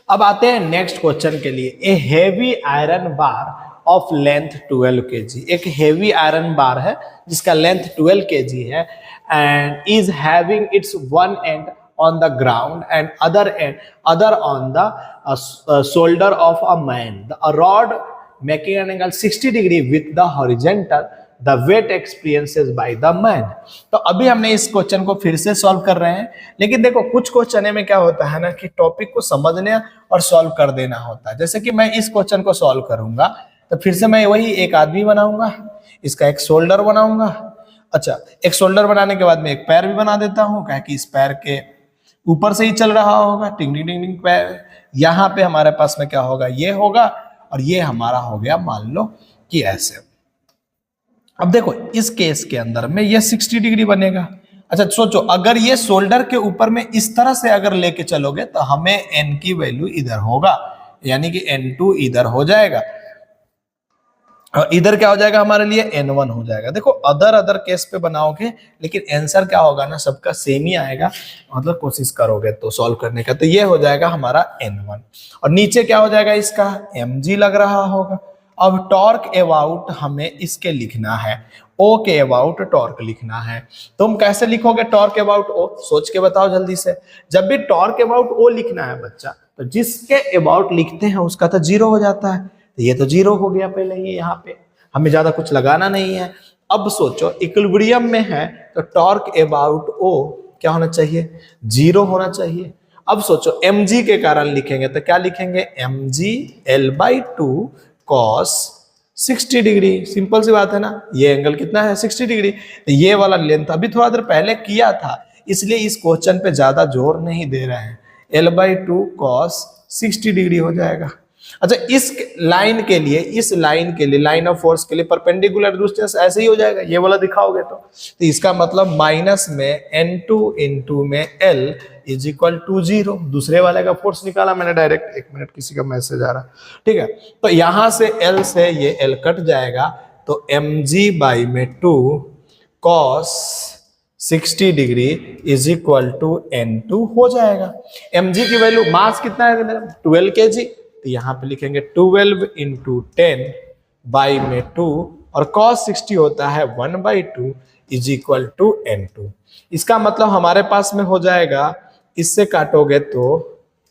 अब आते हैं नेक्स्ट क्वेश्चन के लिए। A heavy iron bar of length 12 kg, एक हेवी आयरन बार है जिसका लेंथ 12 kg है and is having its one end on the ground and other on the shoulder of a man, a rod making an angle 60 degree with the horizontal, the weight experiences by the man। तो अभी हमने इस question को फिर से solve कर रहे हैं, लेकिन देखो कुछ क्वेश्चन में क्या होता है ना कि टॉपिक को समझने और सॉल्व कर देना होता है। जैसे कि मैं इस क्वेश्चन को सॉल्व करूंगा तो फिर से मैं वही एक आदमी बनाऊंगा, इसका एक शोल्डर बनाऊंगा, अच्छा एक शोल्डर बनाने के बाद में एक पैर भी बना देता हूं, कहे कि इस पैर के ऊपर से ही चल रहा होगा, टिंग टिंग टिंग टिंग पैर, यहाँ पे हमारे पास में क्या होगा, ये होगा और ये हमारा हो गया मान लो कि ऐसे। अब देखो इस केस के अंदर में ये 60 डिग्री बनेगा। अच्छा सोचो अगर ये शोल्डर के ऊपर में इस तरह से अगर लेके चलोगे तो हमें n की वैल्यू इधर होगा, यानी कि n2 इधर हो जाएगा और इधर क्या हो जाएगा हमारे लिए n1 हो जाएगा। देखो अदर केस पे बनाओगे लेकिन आंसर क्या होगा ना सबका सेम ही आएगा, मतलब कोशिश करोगे तो सॉल्व करने का। तो ये हो जाएगा हमारा n1 और नीचे क्या हो जाएगा इसका mg लग रहा होगा। अब टॉर्क अबाउट हमें इसके लिखना है, ओ के अबाउट टॉर्क लिखना है। तुम कैसे लिखोगे टॉर्क अबाउट ओ, सोच के बताओ जल्दी से। जब भी टॉर्क अबाउट ओ लिखना है बच्चा तो जिसके अबाउट लिखते हैं उसका तो 0 हो जाता है, तो ये तो 0 हो गया पहले ही, यहाँ पे हमें ज्यादा कुछ लगाना नहीं है। अब सोचो इक्विलिब्रियम में है तो टॉर्क अबाउट ओ क्या होना चाहिए, 0 होना चाहिए। अब सोचो mg के कारण लिखेंगे तो क्या लिखेंगे, mg L/2 cos 60 degree, simple सी बात है ना, ये एंगल कितना है 60 डिग्री। तो ये वाला लेंथ अभी थोड़ा देर पहले किया था, इसलिए इस क्वेश्चन पे ज्यादा जोर नहीं दे रहे हैं, L/2 cos 60 डिग्री हो जाएगा। अच्छा इस लाइन के लिए, इस लाइन के लिए, लाइन ऑफ फोर्स के लिए परपेंडिकुलर डिस्टेंस ऐसे ही हो जाएगा, ये वाला दिखाओगे तो इसका मतलब माइनस में N2 इंटू में L इज इक्वल टू 0। दूसरे वाले का फोर्स निकाला मैंने डायरेक्ट, एक मिनट किसी का मैसेज आ रहा, ठीक है। तो यहां से L से ये L कट जाएगा, तो mg बाई में 2 cos 60 degree is equal to N2 हो जाएगा। mg की वैल्यू, मास कितना है मेरा 12 kg, तो यहाँ पे लिखेंगे 12 इंटू 10 बाई में 2 और cos 60 होता है 1/2 इज इक्वल टू N2। इसका मतलब हमारे पास में हो जाएगा, इससे काटोगे तो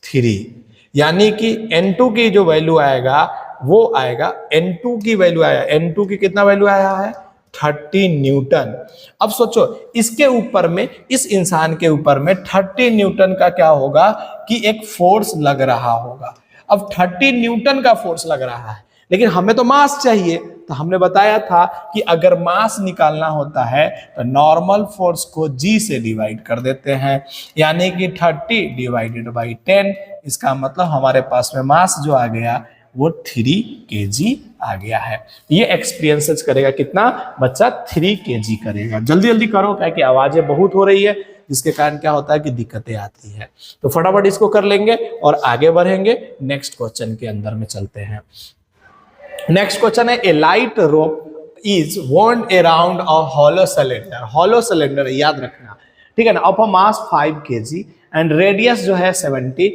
3, यानी कि N2 की जो वैल्यू आएगा वो आएगा, N2 की वैल्यू आया, N2 की कितना वैल्यू आया है 30 न्यूटन। अब सोचो इसके ऊपर में, इस इंसान के ऊपर में 30 न्यूटन का क्या होगा कि एक फोर्स लग रहा होगा। अब 30 न्यूटन का फोर्स लग रहा है, लेकिन हमें तो मास चाहिए, तो हमने बताया था कि अगर मास निकालना होता है तो नॉर्मल फोर्स को g से डिवाइड कर देते हैं, यानी कि 30 डिवाइडेड बाई 10, इसका मतलब हमारे पास में मास जो आ गया वो 3 kg आ गया है। ये एक्सपीरियंसेस करेगा कितना बच्चा, 3 kg करेगा। जल्दी जल्दी करो, क्या कि आवाजें बहुत हो रही है, जिसके कारण क्या होता है कि दिक्कतें आती है। तो फटाफट इसको कर लेंगे और आगे बढ़ेंगे, नेक्स्ट क्वेश्चन के अंदर में चलते हैं। नेक्स्ट क्वेश्चन है, a light rope is wound around a hollow cylinder. Hollow cylinder याद रखना, ठीक है ना, of a mass 5 kg and radius जो है 70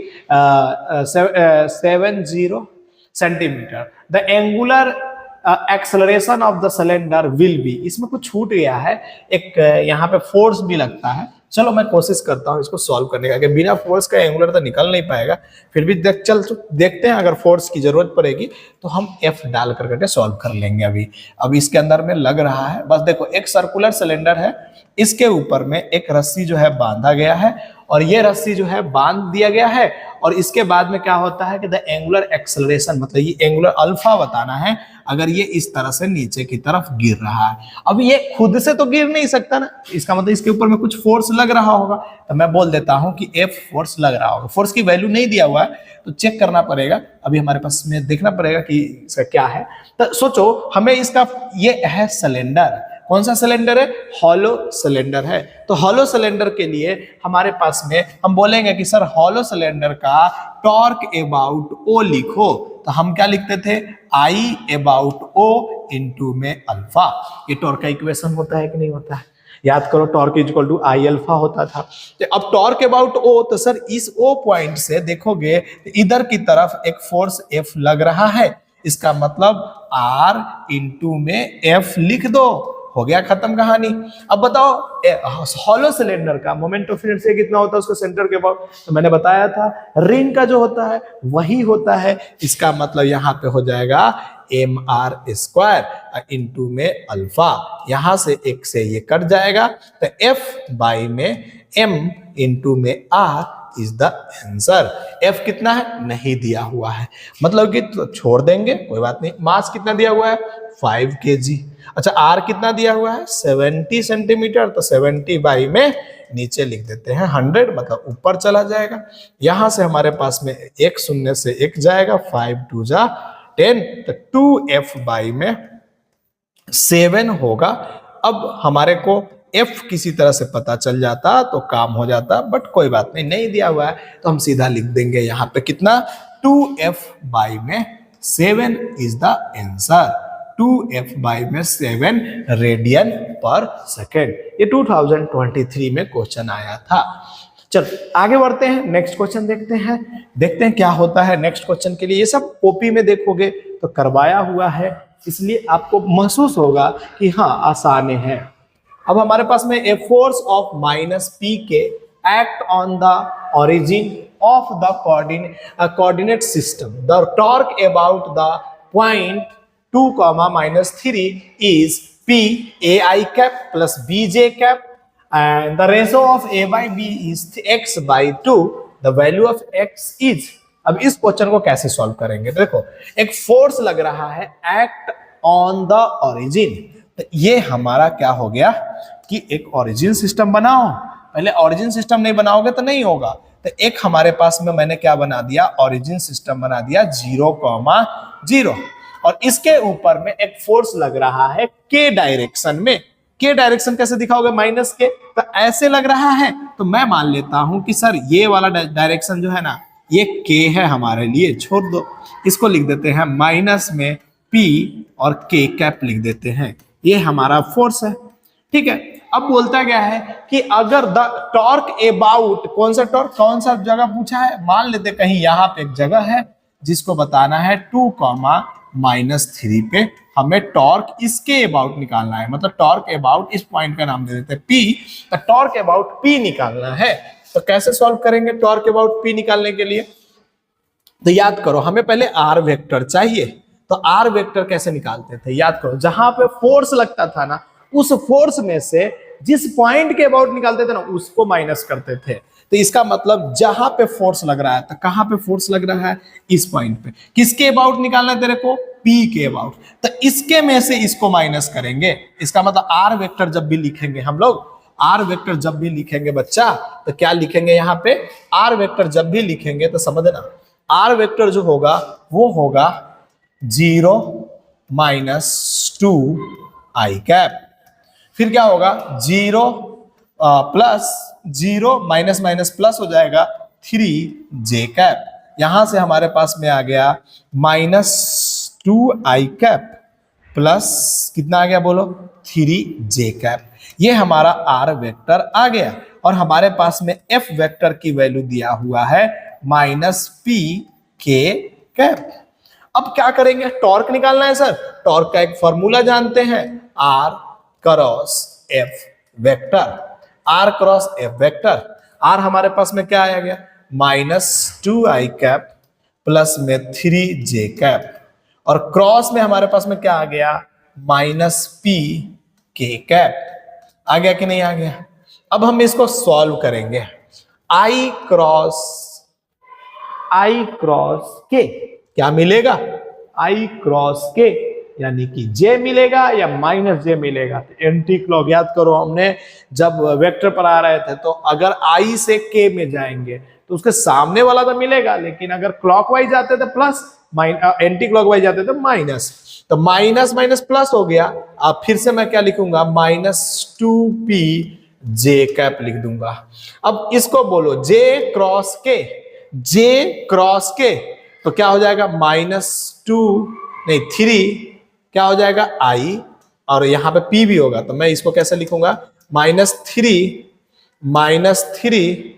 centimeter. The angular acceleration of the cylinder will be, इसमें कुछ छूट गया है, एक यहाँ पे फोर्स भी लगता है। चलो मैं कोशिश करता हूँ इसको सॉल्व करने का, कि बिना फोर्स का एंगुलर तो निकल नहीं पाएगा, फिर भी देखते हैं, अगर फोर्स की जरूरत पड़ेगी तो हम F डाल करके सॉल्व कर लेंगे। अभी इसके अंदर में लग रहा है, बस देखो एक सर्कुलर सिलेंडर है, इसके ऊपर में एक रस्सी जो है बांधा गया है, और ये रस्सी जो है बांध दिया गया है, और इसके बाद में क्या होता है कि द एंगुलर एक्सेलरेशन, मतलब ये एंगुलर अल्फा बताना है अगर ये इस तरह से नीचे की तरफ गिर रहा है। अब ये खुद से तो गिर नहीं सकता ना, इसका मतलब इसके ऊपर में कुछ फोर्स लग रहा होगा, तो मैं बोल देता हूं कि F फोर्स लग रहा होगा। फोर्स की वैल्यू नहीं दिया हुआ है तो चेक करना पड़ेगा, अभी हमारे पास में देखना पड़ेगा कि इसका क्या है। तो सोचो हमें इसका, ये है सिलेंडर, कौन सा सिलेंडर है, हॉलो सिलेंडर है। तो हॉलो सिलेंडर के लिए हमारे पास में हम बोलेंगे कि सर हॉलो सिलेंडर का टॉर्क अबाउट ओ लिखो, तो हम क्या लिखते थे, आई अबाउट ओ इंटू में अल्फा। ये टॉर्क का इक्वेशन होता है कि नहीं होता है, याद करो, torque is equal to I alpha होता था। तो अब टॉर्क अबाउट ओ, तो सर इस ओ पॉइंट से देखोगे तो इधर की तरफ एक फोर्स F लग रहा है, इसका मतलब R इंटू में F लिख दो, हो गया खत्म कहानी। अब बताओ हॉलो सिलेंडर का मोमेंट ऑफ इनर्शिया कितना होता है उसके सेंटर के अबाउट, तो मैंने बताया था रिंग का जो होता है वही होता है, इसका मतलब यहाँ पे हो जाएगा mr² इंटू में अल्फा, यहां से एक से ये कट जाएगा, तो F बाई में m इंटू में r is the answer. F कितना है नहीं दिया हुआ है, मतलब कि तो छोड़ देंगे, कोई बात नहीं। मास कितना दिया हुआ है 5 kg। अच्छा R कितना दिया हुआ है 70 सेंटीमीटर, तो 70 बाई में नीचे लिख देते हैं 100, मतलब ऊपर चला जाएगा। यहां से हमारे पास में एक शून्य से एक जाएगा, 5 2 जा 10, तो 2F बाई में 7 होगा। अब हमारे को F किसी तरह से पता चल जाता तो काम हो जाता, बट कोई बात नहीं, नहीं दिया हुआ है तो हम सीधा लिख देंगे यहाँ पे कितना, 2F बाई में 7 is the answer. 2F by में 7 रेडियन पर सेकेंड। ये 2023 में क्वेश्चन आया था। चल आगे बढ़ते हैं, नेक्स्ट क्वेश्चन देखते हैं क्या होता है नेक्स्ट क्वेश्चन के लिए। ये सब कॉपी में देखोगे तो करवाया हुआ है, इसलिए आपको महसूस होगा कि हाँ आसान है। अब हमारे पास में ए फोर्स ऑफ -P के act on the origin of the coordinate system. The torque about the point 2 comma minus 3 is P ai cap plus bj cap, and the ratio of a by b is x by 2. The value of x is, अब इस question को कैसे solve करेंगे? देखो, एक force लग रहा है एक्ट ऑन द ओरिजिन, तो ये हमारा क्या हो गया कि एक ओरिजिन सिस्टम बनाओ। पहले ओरिजिन सिस्टम नहीं बनाओगे तो नहीं होगा, तो एक हमारे पास में मैंने क्या बना दिया, ओरिजिन सिस्टम बना दिया 0,0, और इसके ऊपर में एक फोर्स लग रहा है के डायरेक्शन में। के डायरेक्शन कैसे दिखाओगे? माइनस के, तो ऐसे लग रहा है, तो मैं मान लेता हूं कि सर ये वाला डायरेक्शन जो है ना, ये के है हमारे लिए, छोड़ दो, इसको लिख देते हैं माइनस में पी और के कैप लिख देते हैं, ये हमारा फोर्स है। ठीक है, अब बोलता क्या है कि अगर द टॉर्क अबाउट, कौन सा टॉर्क, कौन सा जगह पूछा है, मान लेते कहीं यहां पे एक जगह है जिसको बताना है 2 माइनस 3 पे हमें टॉर्क इसके अबाउट निकालना है, मतलब टॉर्क अबाउट, इस पॉइंट का नाम दे देते हैं पी, तो टॉर्क अबाउट पी निकालना है। तो कैसे सॉल्व करेंगे टॉर्क अबाउट पी निकालने के लिए? तो याद करो, हमें पहले आर वेक्टर चाहिए, तो आर वेक्टर कैसे निकालते थे? याद करो, जहां पे फोर्स लगता था ना, उस फोर्स में से जिस पॉइंट के अबाउट निकालते थे ना, उसको माइनस करते थे। तो इसका मतलब जहां पे फोर्स लग रहा है, तो कहां पे फोर्स लग रहा है? इस पॉइंट पे। किसके अबाउट निकालना है तेरे को? पी के अबाउट। तो इसके में से इसको माइनस करेंगे। इसका मतलब आर वेक्टर जब भी लिखेंगे हम लोग, आर वेक्टर जब भी लिखेंगे बच्चा, तो क्या लिखेंगे यहाँ पे? आर वेक्टर जब भी लिखेंगे तो समझना, आर वेक्टर जो होगा वो होगा 0 माइनस 2 आई कैप, फिर क्या होगा 0 प्लस 0 माइनस माइनस प्लस हो जाएगा 3 जे कैप, यहां से हमारे पास में आ गया माइनस 2 आई कैप प्लस कितना आ गया बोलो? 3 जे कैप। ये हमारा आर वेक्टर आ गया, और हमारे पास में एफ वेक्टर की वैल्यू दिया हुआ है माइनस पी के कैप। अब क्या करेंगे? टॉर्क निकालना है सर। टॉर्क का एक फॉर्मूला जानते हैं, R cross F vector, R cross F vector. R हमारे पास में क्या आ गया? माइनस 2 आई कैप प्लस में 3 जे कैप, और क्रॉस में हमारे पास में क्या आ गया? माइनस पी के कैप। आ गया कि नहीं आ गया? अब हम इसको सॉल्व करेंगे। आई क्रॉस के क्या मिलेगा? आई क्रॉस के यानी कि जे मिलेगा या माइनस जे मिलेगा? तो एंटी क्लॉक, याद करो हमने जब वेक्टर पर आ रहे थे, तो अगर आई से के में जाएंगे तो उसके सामने वाला तो मिलेगा, लेकिन अगर क्लॉकवाइज जाते थे प्लस, एंटी क्लॉकवाइज जाते थे माइनस, तो माइनस माइनस प्लस हो गया। अब फिर से मैं क्या लिखूंगा? माइनस 2p जे कैप लिख दूंगा। अब इसको बोलो जे क्रॉस के, तो क्या हो जाएगा? -3 क्या हो जाएगा? आई, और यहां पे p भी होगा, तो मैं इसको कैसे लिखूंगा? -3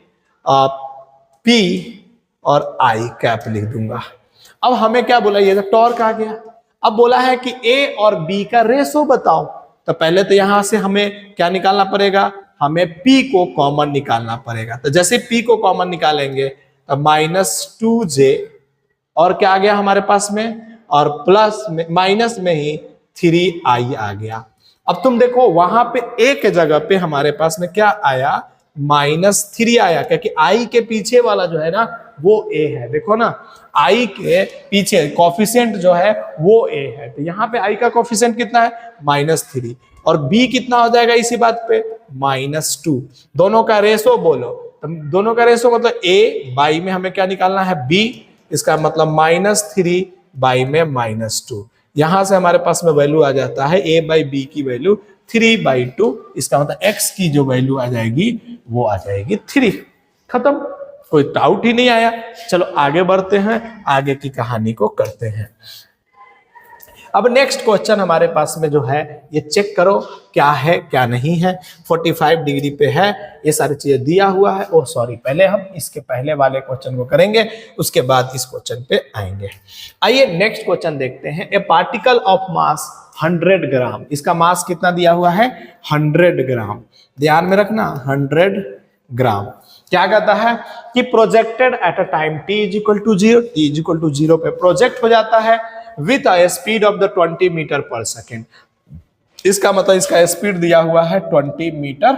p और आई कैप लिख दूंगा। अब हमें क्या बोला? ये तो टॉर्क आ गया। अब बोला है कि ए और बी का रेशो बताओ, तो पहले तो यहां से हमें क्या निकालना पड़ेगा? हमें p को कॉमन निकालना पड़ेगा। तो जैसे p को कॉमन निकालेंगे तो -2j, और क्या आ गया हमारे पास में? और प्लस में, माइनस में ही 3i आ गया। अब तुम देखो वहां पे एक जगह पे हमारे पास में क्या आया? -3 आया, क्योंकि i के पीछे वाला जो है ना वो a है। देखो ना, i के पीछे कोफिशिएंट जो है वो a है, तो यहाँ पे i का कोफिशिएंट कितना है? -3, और b कितना हो जाएगा इसी बात पे? -2। दोनों का रेशो बोलो, तो दोनों का रेशो मतलब a बाई में हमें क्या निकालना है? b, इसका मतलब -3 बाई में -2। यहां से हमारे पास में वैल्यू आ जाता है a बाई b की वैल्यू 3/2, इसका मतलब x की जो वैल्यू आ जाएगी वो आ जाएगी 3। खत्म, कोई डाउट ही नहीं आया। चलो आगे बढ़ते हैं, आगे की कहानी को करते हैं। अब नेक्स्ट क्वेश्चन हमारे पास में जो है, ये चेक करो क्या है क्या नहीं है। 45 डिग्री पे है, ये सारी चीजें दिया हुआ है। ओह सॉरी, पहले हम इसके पहले वाले क्वेश्चन को करेंगे, उसके बाद इस क्वेश्चन पे आएंगे। आइए नेक्स्ट क्वेश्चन देखते हैं। ए पार्टिकल ऑफ मास 100 ग्राम, इसका मास कितना दिया हुआ है? 100 ग्राम। ध्यान में रखना 100 ग्राम। क्या कहता है कि projected at a time t is equal to 0, t is equal to 0 पे प्रोजेक्ट हो जाता है with a speed of the 20 metre per second. इसका मतलब इसका स्पीड दिया हुआ है 20 मीटर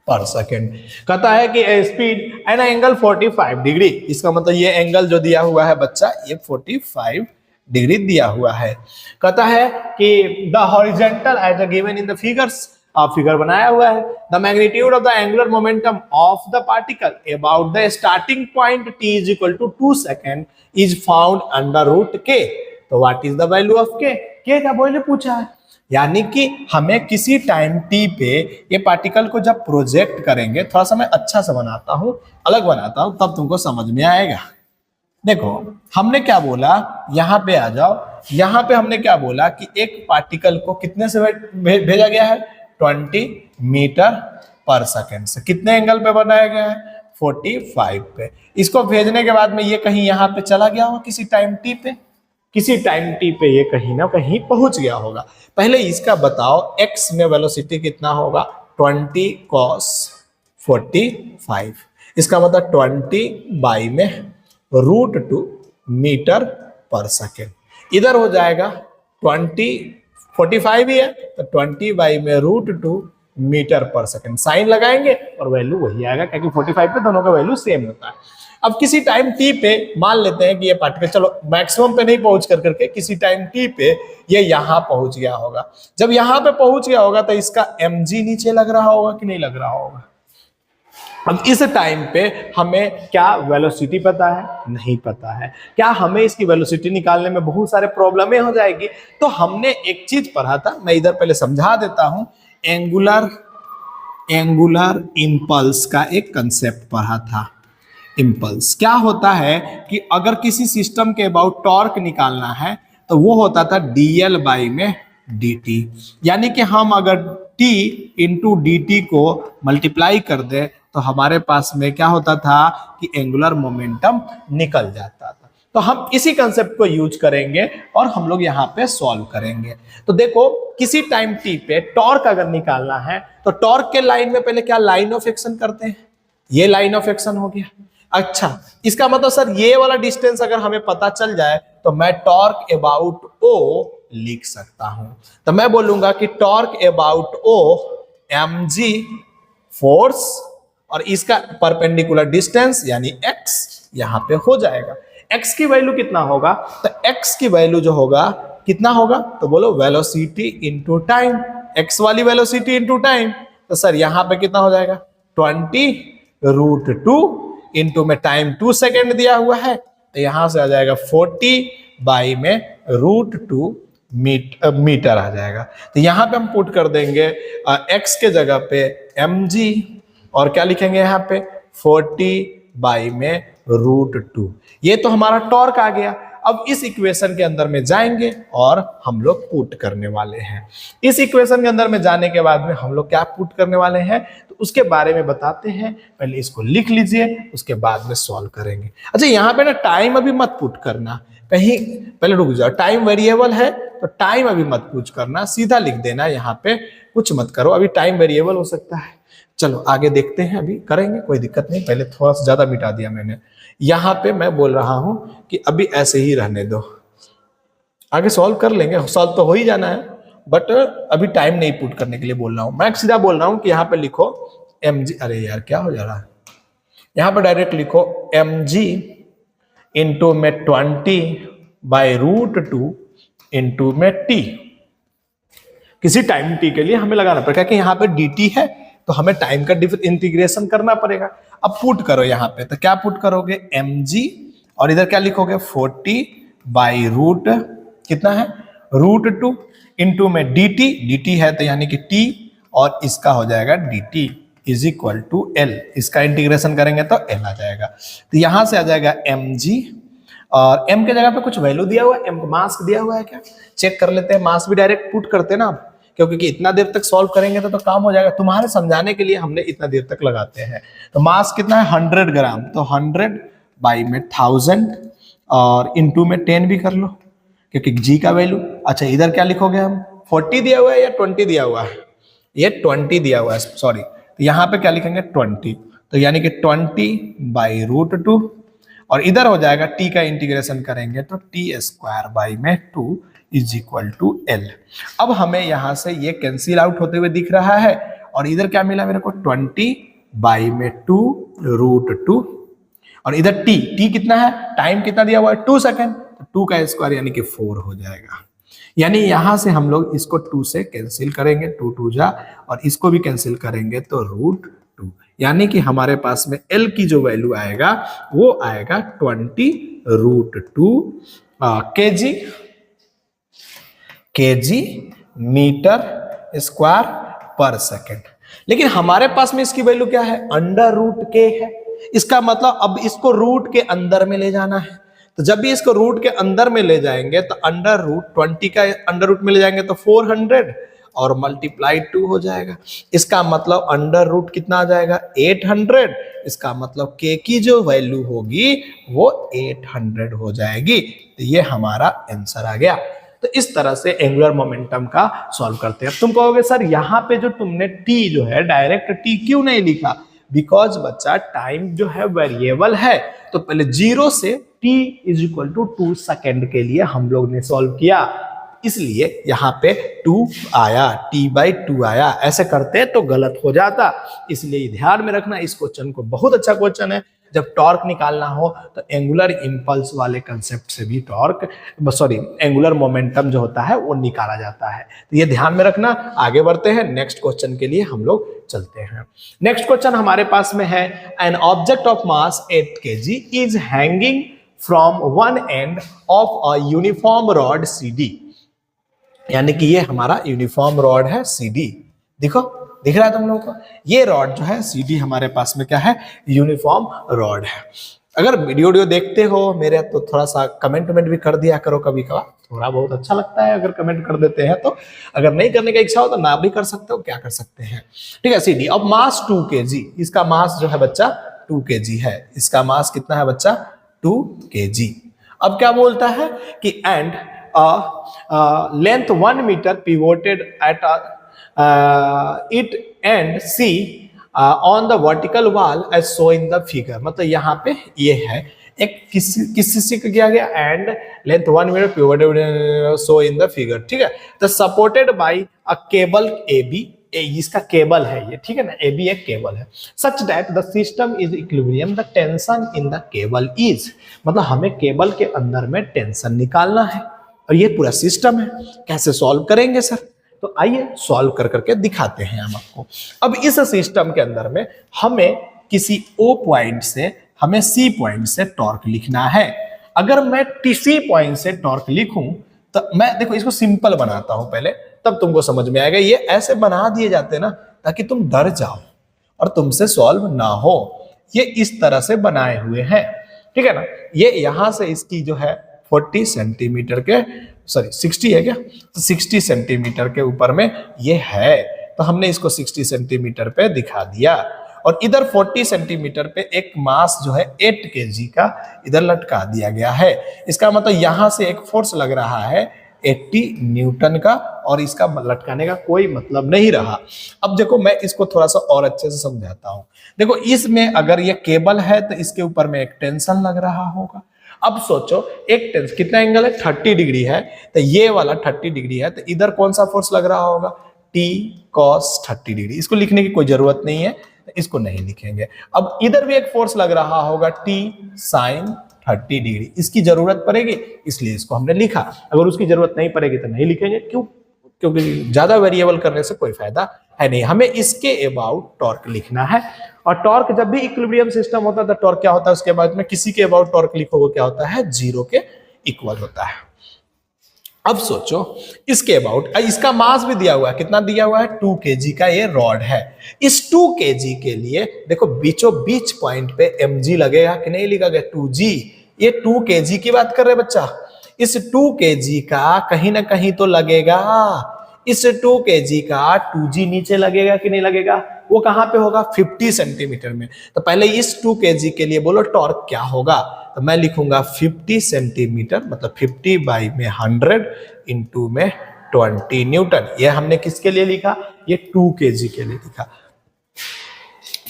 पर सेकेंड। कहता है कि स्पीड एंड एंगल 45 डिग्री, इसका मतलब ये एंगल जो दिया हुआ है बच्चा ये 45 डिग्री दिया हुआ है। कहता है कि the horizontal edge given in the figures, आप फिगर बनाया हुआ है, the magnitude of the angular momentum of the particle about the starting point t is equal to 2 second is found under root k। तो what is the value of k? k का value पूछा है, यानी कि हमें किसी time t पे ये पार्टिकल को जब प्रोजेक्ट करेंगे, थोड़ा सा मैं अच्छा से बनाता हूं, अलग बनाता हूं, तब तुमको समझ में आएगा। देखो हमने क्या बोला, यहां पे आ जाओ, यहां पे हमने क्या बोला कि एक पार्टिकल को कितने से भेजा गया है 20 मीटर पर सेकेंड से, कितने एंगल पे बनाया गया है 45 पे। इसको भेजने के बाद में ये कहीं यहां पे चला गया होगा किसी टाइम t पे, किसी टाइम t पे ये कहीं ना कहीं पहुंच गया होगा। पहले इसका बताओ x में वेलोसिटी कितना होगा 20 cos 45, इसका मतलब 20 बाई में √2 मीटर पर सेकेंड। इधर हो जाएगा 45 ही है तो 20 बाई में √2 मीटर पर सेकेंड, साइन लगाएंगे और वैल्यू वही आएगा क्योंकि 45 पे दोनों का वैल्यू सेम होता है। अब किसी टाइम t पे मान लेते हैं कि ये पार्टिकल, चलो मैक्सिमम पे नहीं पहुंच करके किसी टाइम t पे ये यहां पहुंच गया होगा। जब यहां पे पहुंच गया होगा तो इसका mg नीचे लग रहा होगा कि नहीं लग रहा होगा। अब इस टाइम पे हमें क्या वेलोसिटी पता है? नहीं पता है। क्या हमें इसकी वेलोसिटी निकालने में बहुत सारे प्रॉब्लमें हो जाएगी? तो हमने एक चीज पढ़ा था, मैं इधर पहले समझा देता हूं, एंगुलर इंपल्स का एक कंसेप्ट पढ़ा था। इंपल्स क्या होता है कि अगर किसी सिस्टम के अबाउट टॉर्क निकालना है तो वो होता था dl बाई में dt, यानी कि हम अगर t इंटू dt को मल्टीप्लाई कर दे तो हमारे पास में क्या होता था कि एंगुलर मोमेंटम निकल जाता था। तो हम इसी कंसेप्ट को यूज करेंगे और हम लोग यहाँ पे सॉल्व करेंगे। तो देखो किसी टाइम t पे टॉर्क अगर निकालना है तो टॉर्क के लाइन में पहले क्या लाइन ऑफ एक्शन करते हैं, ये लाइन ऑफ एक्शन हो गया। अच्छा, इसका मतलब सर ये वाला डिस्टेंस अगर हमें पता चल जाए तो मैं टॉर्क अबाउट O लिख सकता हूं। तो मैं बोलूंगा कि torque about O mg force और इसका परपेंडिकुलर डिस्टेंस यानी x यहां पे हो जाएगा। x की वैल्यू कितना होगा? तो x की वैल्यू जो होगा कितना होगा, तो बोलो वेलोसिटी इंटू टाइम, x वाली वेलोसिटी इंटू टाइम। तो सर यहां पे कितना हो जाएगा 20√2 इंटू में टाइम 2 सेकेंड दिया हुआ है तो यहां से आ जाएगा 40 बाई में √2 मीटर आ जाएगा। तो यहां पे हम पुट कर देंगे x के जगह पे mg और क्या लिखेंगे यहाँ पे 40 बाई में √2। ये तो हमारा टॉर्क आ गया। अब इस इक्वेशन के अंदर में जाएंगे और हम लोग पुट करने वाले हैं। इस इक्वेशन के अंदर में जाने के बाद में हम लोग क्या पुट करने वाले हैं तो उसके बारे में बताते हैं। पहले इसको लिख लीजिए, उसके बाद में सॉल्व करेंगे। अच्छा यहाँ पे ना टाइम अभी मत पुट करना, कहीं पहले रुक जाओ, टाइम वेरिएबल है तो टाइम अभी मत पुट करना, सीधा लिख देना, यहाँ पे कुछ मत करो, अभी टाइम वेरिएबल हो सकता है। चलो आगे देखते हैं, अभी करेंगे कोई दिक्कत नहीं। पहले थोड़ा सा ज्यादा मिटा दिया मैंने। यहां पे मैं बोल रहा हूं कि अभी ऐसे ही रहने दो, आगे सॉल्व कर लेंगे, सॉल्व तो हो ही जाना है, बट अभी टाइम नहीं पुट करने के लिए बोल रहा हूं। मैं सीधा बोल रहा हूं कि यहाँ पे लिखो mg, अरे यार क्या हो जा रहा है, यहाँ पे डायरेक्ट लिखो mg इंटू में 20 बाई √2 इंटू में t। किसी टाइम t के लिए हमें लगाना पड़ेगा कि यहाँ पे dt है तो हमें टाइम का इंटीग्रेशन करना पड़ेगा। अब पुट करो यहाँ पे, तो क्या पुट करोगे mg और इधर क्या लिखोगे 40 बाई रूट कितना है √2 इंटू में dt है तो यानी कि t और इसका हो जाएगा dt is equal to l। इसका इंटीग्रेशन करेंगे तो l आ जाएगा। तो यहां से आ जाएगा mg और m के जगह पे कुछ वैल्यू दिया हुआ है, m मास दिया हुआ है क्या, चेक कर लेते हैं। मास भी डायरेक्ट पुट करते हैं ना आप, क्योंकि इतना देर तक सॉल्व करेंगे तो काम हो जाएगा। तुम्हारे समझाने के लिए हमने इतना देर तक लगाते हैं। तो मास कितना है 100 ग्राम, तो 100 बाई में 1000 और इंटू में 10 भी कर लो क्योंकि जी का वैल्यू। अच्छा इधर क्या लिखोगे हम 40 दिया हुआ है या 20 दिया हुआ है, ये 20 दिया हुआ है सॉरी, तो यहाँ पे क्या लिखेंगे 20, तो यानी कि 20/√2 और इधर हो जाएगा t का इंटीग्रेशन करेंगे तो t² 2 is equal to L। अब हमें यहां से ये कैंसिल आउट होते हुए दिख रहा है और इधर क्या मिला मेरे को 20/2√2 और इधर t कितना है, टाइम कितना दिया हुआ है 2 सेकेंड, तो 2 का स्क्वायर यानी कि 4 हो जाएगा। यानी यहां से हम लोग इसको 2 से कैंसिल करेंगे, 2 2 जा और इसको भी कैंसिल करेंगे तो √2, यानी कि हमारे पास में L की जो वैल्यू आएगा वो आएगा 20√2 kg मीटर² लेकिन हमारे पास में इसकी वैल्यू क्या है, √k है। इसका मतलब अब इसको रूट के अंदर में ले जाना है, तो जब भी इसको रूट के अंदर में ले जाएंगे तो √20 का अंडर में ले जाएंगे तो 400 और मल्टीप्लाई 2 हो जाएगा। इसका मतलब √, कितना आ जाएगा 800। इसका मतलब k की जो वैल्यू होगी वो 800 हो जाएगी। तो ये हमारा आंसर आ गया। तो इस तरह से एंगुलर मोमेंटम का सॉल्व करते हैं। अब तुम कहोगे सर यहाँ पे जो तुमने t जो है डायरेक्ट t क्यों नहीं लिखा, बिकॉज बच्चा टाइम जो है वेरिएबल है, तो पहले 0 से t = 2 सेकेंड के लिए हम लोग ने सॉल्व किया, इसलिए यहाँ पे 2 आया, t/2 आया। ऐसे करते तो गलत हो जाता, इसलिए ध्यान में रखना। इस क्वेश्चन को बहुत अच्छा क्वेश्चन है। जब टॉर्क निकालना हो तो एंगुलर इंपल्स वाले कंसेप्ट से भी एंगुलर मोमेंटम जो होता है वो निकाला जाता है। तो ये ध्यान में रखना। आगे बढ़ते हैं, नेक्स्ट क्वेश्चन के लिए हम लोग चलते हैं। नेक्स्ट क्वेश्चन हमारे पास में है, an object of mass 8 kg is hanging from one end of a uniform rod CD, यानी कि ये हमारा यूनिफॉर्म रॉड है CD। देखो दिख रहा है तुम लोगों को, ये रॉड जो है CD हमारे पास में क्या है, यूनिफॉर्म रॉड है। अगर वीडियो देखते हो मेरे तो थोड़ा सा कमेंट भी कर दिया करो, कभी कभार थोड़ा बहुत अच्छा लगता है अगर कमेंट कर देते हैं। तो अगर नहीं करने का इच्छा हो तो ना भी कर सकते हो, क्या कर सकते हैं, ठीक है। CD अब मास 2 kg, इसका मास जो है बच्चा 2 kg है। इसका मास कितना है बच्चा 2 kg। अब क्या बोलता है कि and length 1 metre pivoted at it and C on the vertical wall as shown in the figure। मतलब यहाँ पे ये है एक किसी से किया गया and length 1 metre pivoted show in the figure, ठीक है। तो supported by a cable AB, इसका केबल है ये, ठीक है ना, AB एक केबल है। Such that the system is equilibrium, the tension in the cable is, मतलब हमें केबल के अंदर में टेंशन निकालना है और ये पूरा सिस्टम है। कैसे सॉल्व करेंगे सर, तो आइए सॉल्व कर करके दिखाते हैं हम आपको। अब इस सिस्टम के अंदर में हमें किसी O पॉइंट से हमें C पॉइंट से टॉर्क लिखना है। अगर मैं C पॉइंट से टॉर्क लिखूं तो मैं देखो इसको सिंपल बनाता हूं पहले, तब तुमको समझ में आएगा। ये ऐसे बना दिए जाते हैं ना ताकि तुम डर जाओ और तुमसे सॉल्व ना हो। ये इस तरह से बनाए हुए हैं, ठीक है ना। ये यहां से इसकी जो है 40 सेंटीमीटर के 60 है क्या, तो 60 सेंटीमीटर के ऊपर में ये है, तो हमने इसको 60 सेंटीमीटर पे दिखा दिया। और इधर 40 सेंटीमीटर पे एक मास जो है 8 kg का इधर लटका दिया गया है। इसका मतलब यहां से एक फोर्स लग रहा है 80 न्यूटन का, और इसका लटकाने का कोई मतलब नहीं रहा। अब देखो मैं इसको थोड़ा सा और अच्छे से समझाता हूं। देखो इसमें अगर ये केबल है तो इसके ऊपर में एक टेंशन लग रहा होगा। अब सोचो एक टेंस कितना एंगल है 30 डिग्री है, तो ये वाला 30 डिग्री है, तो इधर कौन सा फोर्स लग रहा होगा T cos 30 डिग्री। इसको लिखने की कोई जरूरत नहीं है, इसको नहीं लिखेंगे। अब इधर भी एक फोर्स लग रहा होगा T sin 30 डिग्री, इसकी जरूरत पड़ेगी इसलिए इसको हमने लिखा। अगर उसकी जरूरत नहीं पड़ेगी तो नहीं लिखेंगे। क्यों, क्योंकि ज्यादा वेरिएबल करने से कोई फायदा है नहीं। हमें इसके अबाउट टॉर्क लिखना है, और टॉर्क जब भी इक्विलिब्रियम सिस्टम होता है तो टॉर्क क्या होता है, उसके बाद में किसी के अबाउट टॉर्क लिखोगे क्या होता है, 0 के इक्वल होता है। अब सोचो इसके अबाउट, इसका मास भी दिया हुआ है, कितना दिया हुआ है 2 kg का ये रॉड है। इस 2 kg के लिए देखो बीचों बीच पॉइंट पे mg लगेगा कि नहीं लगेगा 2g। ये 2 kg की बात कर रहे बच्चा, इस 2 kg का कहीं ना कहीं तो लगेगा। इस 2 kg का 2g नीचे लगेगा कि नहीं लगेगा, वो कहां पे होगा 50 सेंटीमीटर में। तो पहले इस 2 kg के लिए बोलो टॉर्क क्या होगा, तो मैं लिखूंगा 50 सेंटीमीटर, मतलब 50/100 इंटू में 20 न्यूटन। ये हमने किसके लिए लिखा, ये 2 kg के लिए लिखा।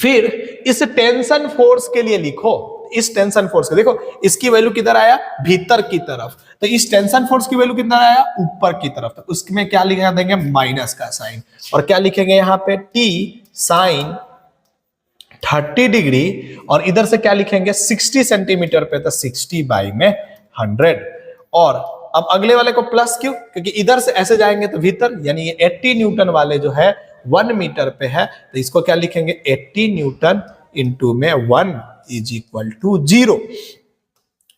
फिर इस टेंशन फोर्स के लिए लिखो, इस टेंशन फोर्स के देखो इसकी वैल्यू किधर आया, भीतर की तरफ, तो इस टेंशन फोर्स की वैल्यू किधर आया, ऊपर की तरफ, तो उसमें क्या लिखा देंगे, माइनस का साइन, और क्या लिखेंगे यहाँ पे, टी साइन 30 डिग्री, और इधर से क्या लिखेंगे 60 सेंटीमीटर पे, तो 60 बाई में 100। और अब अगले वाले को प्लस क्यों, क्योंकि इधर से ऐसे जाएंगे तो भीतर, यानी ये 80 न्यूटन वाले जो है 1 मीटर पे है, तो इसको क्या लिखेंगे 80 न्यूटन इंटू में 1 इज इक्वल टू 0।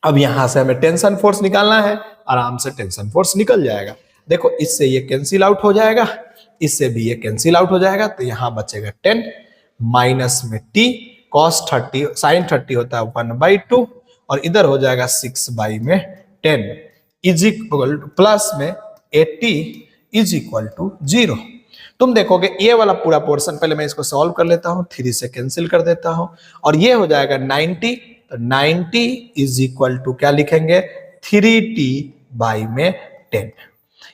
अब यहां से हमें टेंशन फोर्स निकालना है, आराम से टेंशन फोर्स निकल जाएगा। देखो इससे ये कैंसिल आउट हो जाएगा, इससे भी ये कैंसिल आउट हो जाएगा, तो यहां बचेगा 10 माइनस में टी cos 30 sin 30 होता है 1/2, और इधर हो जाएगा 6/10 इज इक्वल प्लस में 80 इज इक्वल टू 0। तुम देखोगे ये वाला पूरा पोर्शन, पहले मैं इसको सॉल्व कर लेता हूं, 3 से कैंसिल कर देता हूं, और ये हो जाएगा 90, तो 90 इज इक्वल टू क्या लिखेंगे 3t बाई में 10।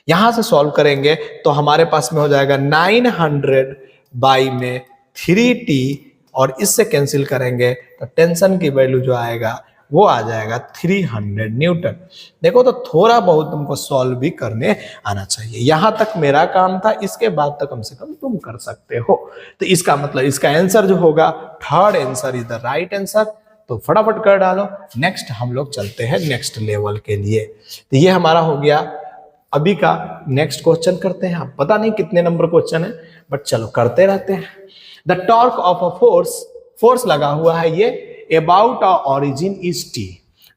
यहां से सॉल्व करेंगे तो हमारे पास में हो जाएगा 900 बाई में 3t, और इससे कैंसिल करेंगे तो टेंशन की वैल्यू जो आएगा वो आ जाएगा 300 न्यूटन। देखो तो थोड़ा बहुत तुमको सॉल्व भी करने आना चाहिए। यहां तक मेरा काम था, इसके बाद तो कम से कम तुम कर सकते हो। तो इसका मतलब इसका आंसर जो होगा, third answer is the right answer. तो फटाफट कर डालो। नेक्स्ट हम लोग चलते हैं नेक्स्ट लेवल के लिए। तो ये हमारा हो गया अभी का। नेक्स्ट क्वेश्चन करते हैं। आप पता नहीं कितने नंबर क्वेश्चन है, बट चलो करते रहते हैं। The torque of a force लगा हुआ है ये, about a origin is T.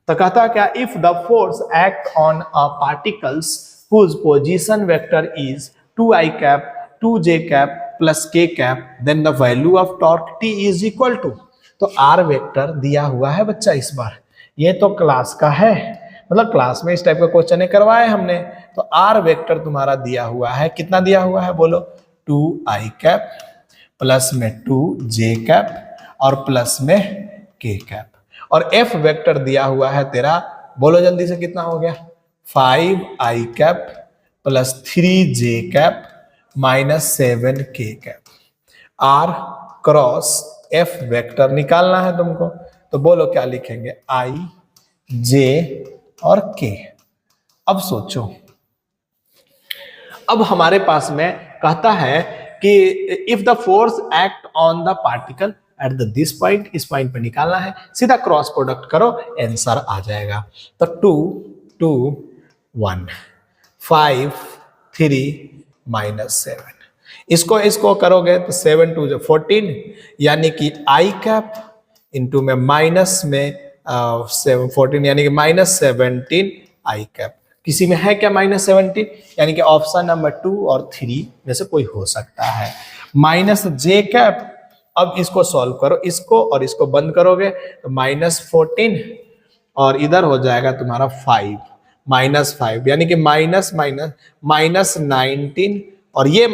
तो कहता क्या, if the force act on a particles whose position vector is 2i cap 2j cap plus k cap, then the value of torque t is equal to। तो r vector दिया हुआ है बच्चा इस बार। ये तो क्लास का है, मतलब क्लास में इस टाइप का क्वेश्चन करवाए हमने। तो r वेक्टर तुम्हारा दिया हुआ है, कितना दिया हुआ है बोलो, 2i कैप प्लस में 2j कैप और प्लस में k कैप, और f वेक्टर दिया हुआ है तेरा, बोलो जल्दी से कितना हो गया, 5i cap plus 3j cap minus 7k cap. r cross f vector निकालना है तुमको, तो बोलो क्या लिखेंगे, i j और k। अब सोचो, अब हमारे पास में कहता है कि if the force act on the particle at the this point, इस पॉइंट पे निकालना है, सीधा क्रॉस प्रोडक्ट करो, आंसर आ जाएगा। तो 2 2 1 5 3 माइनस 7, इसको करोगे तो 7 2 14, यानी कि i कैप इंटू में माइनस में 14, यानी कि माइनस 17 i कैप। किसी में है क्या माइनस 17, यानी कि ऑप्शन नंबर 2 और 3 में से कोई हो सकता है। माइनस j कैप, अब इसको सॉल्व करो, इसको और इसको बंद करोगे तो माइनस 14, और इधर हो जाएगा तुम्हारा 5 माइनस 5, यानी कि माइनस माइनस माइनस 19, और ये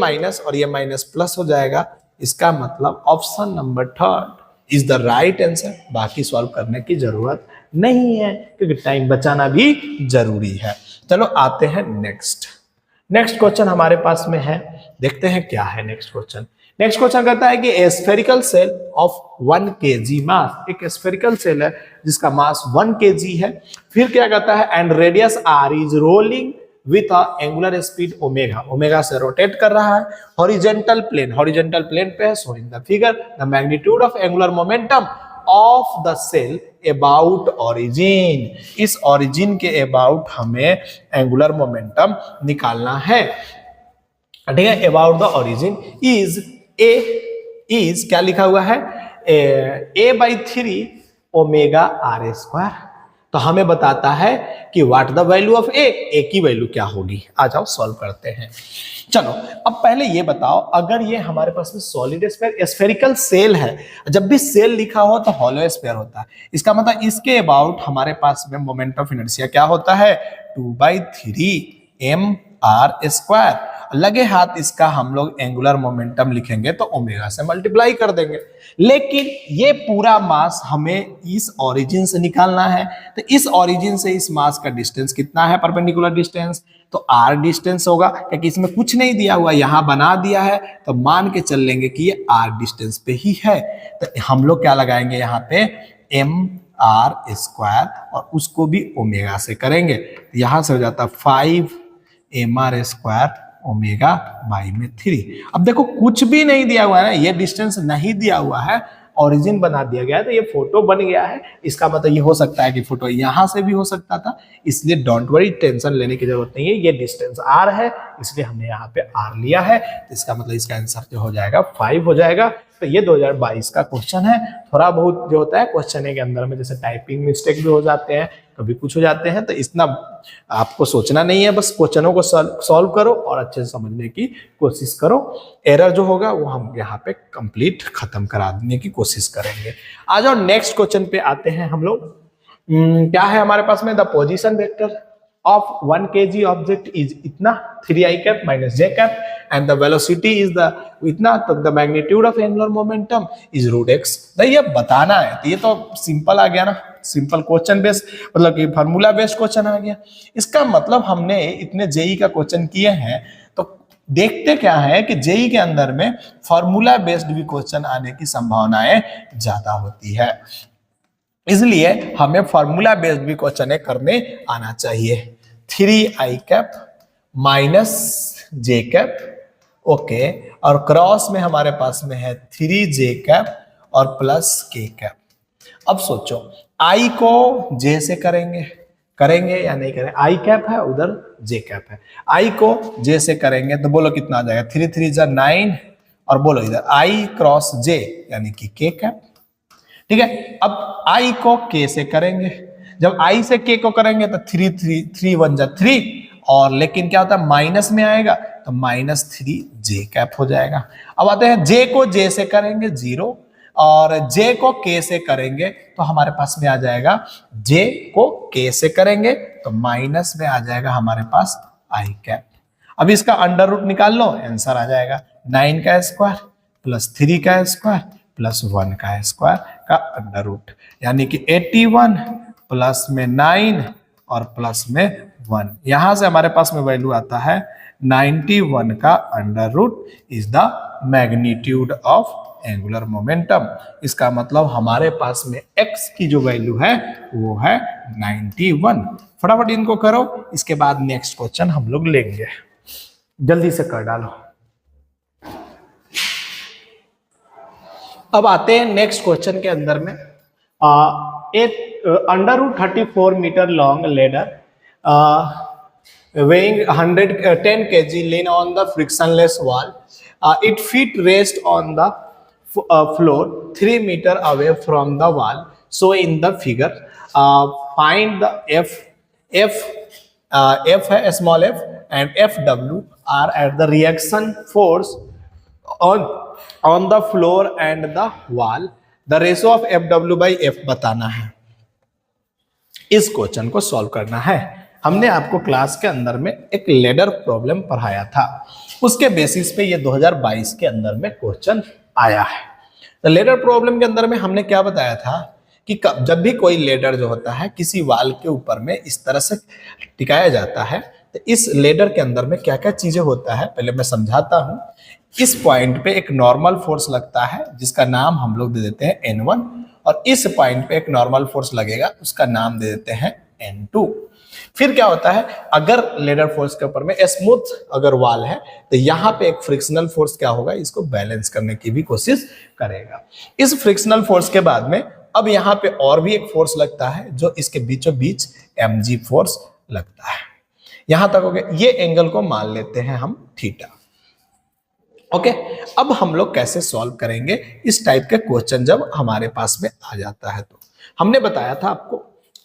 माइनस प्लस हो जाएगा। इसका मतलब option number 3 is the right answer. बाकी सॉल्व करने की जरूरत नहीं है, क्योंकि टाइम बचाना भी जरूरी है। चलो आते हैं नेक्स्ट क्वेश्चन हमारे पास में है, देखते हैं क्या है नेक्स्ट क्वेश्चन। नेक्स्ट क्वेश्चन कहता है कि ए स्फेरिकल सेल ऑफ 1 kg मास, एक स्फेरिकल सेल है जिसका मास 1 kg है। फिर क्या कहता है, and radius r is rolling with a angular speed omega से रोटेट कर रहा है हॉरिजॉन्टल प्लेन पे है। So in the figure the magnitude of angular momentum of the cell about origin. इस ओरिजिन के अबाउट हमें एंगुलर मोमेंटम निकालना है, ठीक है। अबाउट द ओरिजिन इज क्या लिखा हुआ है, a/3 ओमेगा r स्क्वायर। तो हमें बताता है कि what the value of a की वैल्यू क्या होगी। आ जाओ सॉल्व करते हैं। चलो अब पहले ये बताओ, अगर ये हमारे पास में सॉलिड स्फेरिकल सेल है, जब भी सेल लिखा हो तो हॉलो स्फीयर होता है, इसका मतलब इसके अबाउट हमारे पास में मोमेंट ऑफ इनर्शिया क्या होता है, 2/3 mr स्क्वायर। लगे हाथ इसका हम लोग एंगुलर मोमेंटम लिखेंगे तो ओमेगा से मल्टीप्लाई कर देंगे। लेकिन ये पूरा मास हमें इस ओरिजिन से निकालना है, तो इस ओरिजिन से इस मास का डिस्टेंस कितना है, परपेंडिकुलर डिस्टेंस, तो r डिस्टेंस होगा, क्योंकि इसमें कुछ नहीं दिया हुआ, यहां बना दिया है तो मान के चल लेंगे कि ये r डिस्टेंस पे ही है। तो हम लोग क्या लगाएंगे यहाँ पे mr स्क्वायर और उसको भी ओमेगा से करेंगे, तो यहां से हो जाता 5 mr स्क्वायर ओमेगा बाई में 3। अब देखो कुछ भी नहीं दिया हुआ है ना, ये डिस्टेंस नहीं दिया हुआ है, ओरिजिन बना दिया गया है, तो ये फोटो बन गया है। इसका मतलब ये हो सकता है कि फोटो यहां से भी हो सकता था, इसलिए डोंट वरी, टेंशन लेने की जरूरत नहीं है। ये डिस्टेंस r है, इसलिए हमने यहाँ पे r लिया है, तो इसका मतलब इसका आंसर जो हो जाएगा 5 हो जाएगा। तो ये 2022 का क्वेश्चन है। थोड़ा बहुत जो होता है क्वेश्चन के अंदर में जैसे टाइपिंग मिस्टेक भी हो जाते हैं, कभी कुछ हो जाते हैं, तो इतना आपको सोचना नहीं है, बस क्वेश्चनों को सॉल्व करो और अच्छे से समझने की कोशिश करो। एरर जो होगा वो हम यहाँ पे कंप्लीट खत्म करा देने की कोशिश करेंगे। आ जाओ नेक्स्ट क्वेश्चन पे आते हैं हम लोग। क्या है हमारे पास में, the position vector of 1 kg object is इतना 3i cap minus j cap and the velocity is the इतना, तो the magnitude of angular momentum is √x। नहीं ये बताना है, तो ये तो सिंपल आ गया ना, सिंपल क्वेश्चन बेस्ड, मतलब कि फार्मूला बेस्ड क्वेश्चन आ गया। इसका मतलब हमने इतने जेई का क्वेश्चन किए हैं, तो देखते क्या है कि जेई के अंदर में फार्मूला बेस्ड भी क्वेश्चन आने की संभावनाएं ज्यादा होती है, इसलिए हमें फार्मूला बेस्ड भी क्वेश्चन करने आना चाहिए। 3i cap minus j cap, okay, और क्रॉस में हमारे पास में है 3j कैप और प्लस k कैप। अब सोचो i को j से करेंगे या नहीं करेंगे, i कैप है उधर j कैप है, i को j से करेंगे तो बोलो कितना आ जाएगा, 3 3 जा 9, और बोलो इधर i क्रॉस j यानी कि k कैप। ठीक है, अब i को k से करेंगे, जब i से k को करेंगे तो 3 1 जा 3, और लेकिन क्या होता है माइनस में आएगा तो माइनस 3j कैप हो जाएगा। अब आते हैं j को j से करेंगे 0, और j को k से करेंगे तो हमारे पास में आ जाएगा, j को k से करेंगे तो माइनस में आ जाएगा हमारे पास i कैप। अब इसका अंडर रूट निकाल लो, आंसर आ जाएगा 9 का स्क्वायर प्लस 3 का स्क्वायर प्लस 1 का स्क्वायर का अंडर रूट, यानी कि 81 प्लस में 9 और प्लस में 1, यहां से हमारे पास में वैल्यू आता है 91 का under root is the magnitude of angular momentum. इसका मतलब हमारे पास में x की जो वैल्यू है वो है 91। फटाफट इनको करो, इसके बाद नेक्स्ट क्वेश्चन हम लोग लेंगे, जल्दी से कर डालो। अब आते हैं नेक्स्ट क्वेश्चन के अंदर में, एक under root 34 metre long ladder weighing 110 kg lean on the frictionless wall. It feet rest on the floor 3 meter away from the wall. So in the figure, find the F है small f and FW are at the reaction force on the floor and the wall. The ratio of FW by F बताना है। इस question को solve करना है। हमने आपको class के अंदर में एक लेडर प्रॉब्लम पढ़ाया था, उसके बेसिस पे ये 2022 के अंदर में क्वेश्चन आया है। तो लेडर प्रॉब्लम के अंदर में हमने क्या बताया था कि जब भी कोई लेडर जो होता है किसी वाल के ऊपर में इस तरह से टिकाया जाता है, तो इस लेडर के अंदर में क्या क्या चीजें होता है पहले मैं समझाता हूं। इस पॉइंट पे एक नॉर्मल फोर्स लगता है जिसका नाम हम लोग दे देते हैं N1, और इस पॉइंट पे एक नॉर्मल फोर्स लगेगा उसका नाम दे देते हैं N2। फिर क्या होता है, अगर लेडर फोर्स के ऊपर में स्मूथ अगर वाल है तो यहाँ पे एक फ्रिक्शनल फोर्स क्या होगा, इसको बैलेंस करने की भी कोशिश करेगा। इस फ्रिक्शनल फोर्स के बाद में अब यहाँ पे और भी एक फोर्स लगता है जो इसके बीचों बीच mg फोर्स लगता है। यहां तक हो गया, ये एंगल को मान लेते हैं हम थीटा। ओके, अब हम लोग कैसे सॉल्व करेंगे इस टाइप के क्वेश्चन जब हमारे पास में आ जाता है। तो हमने बताया था आपको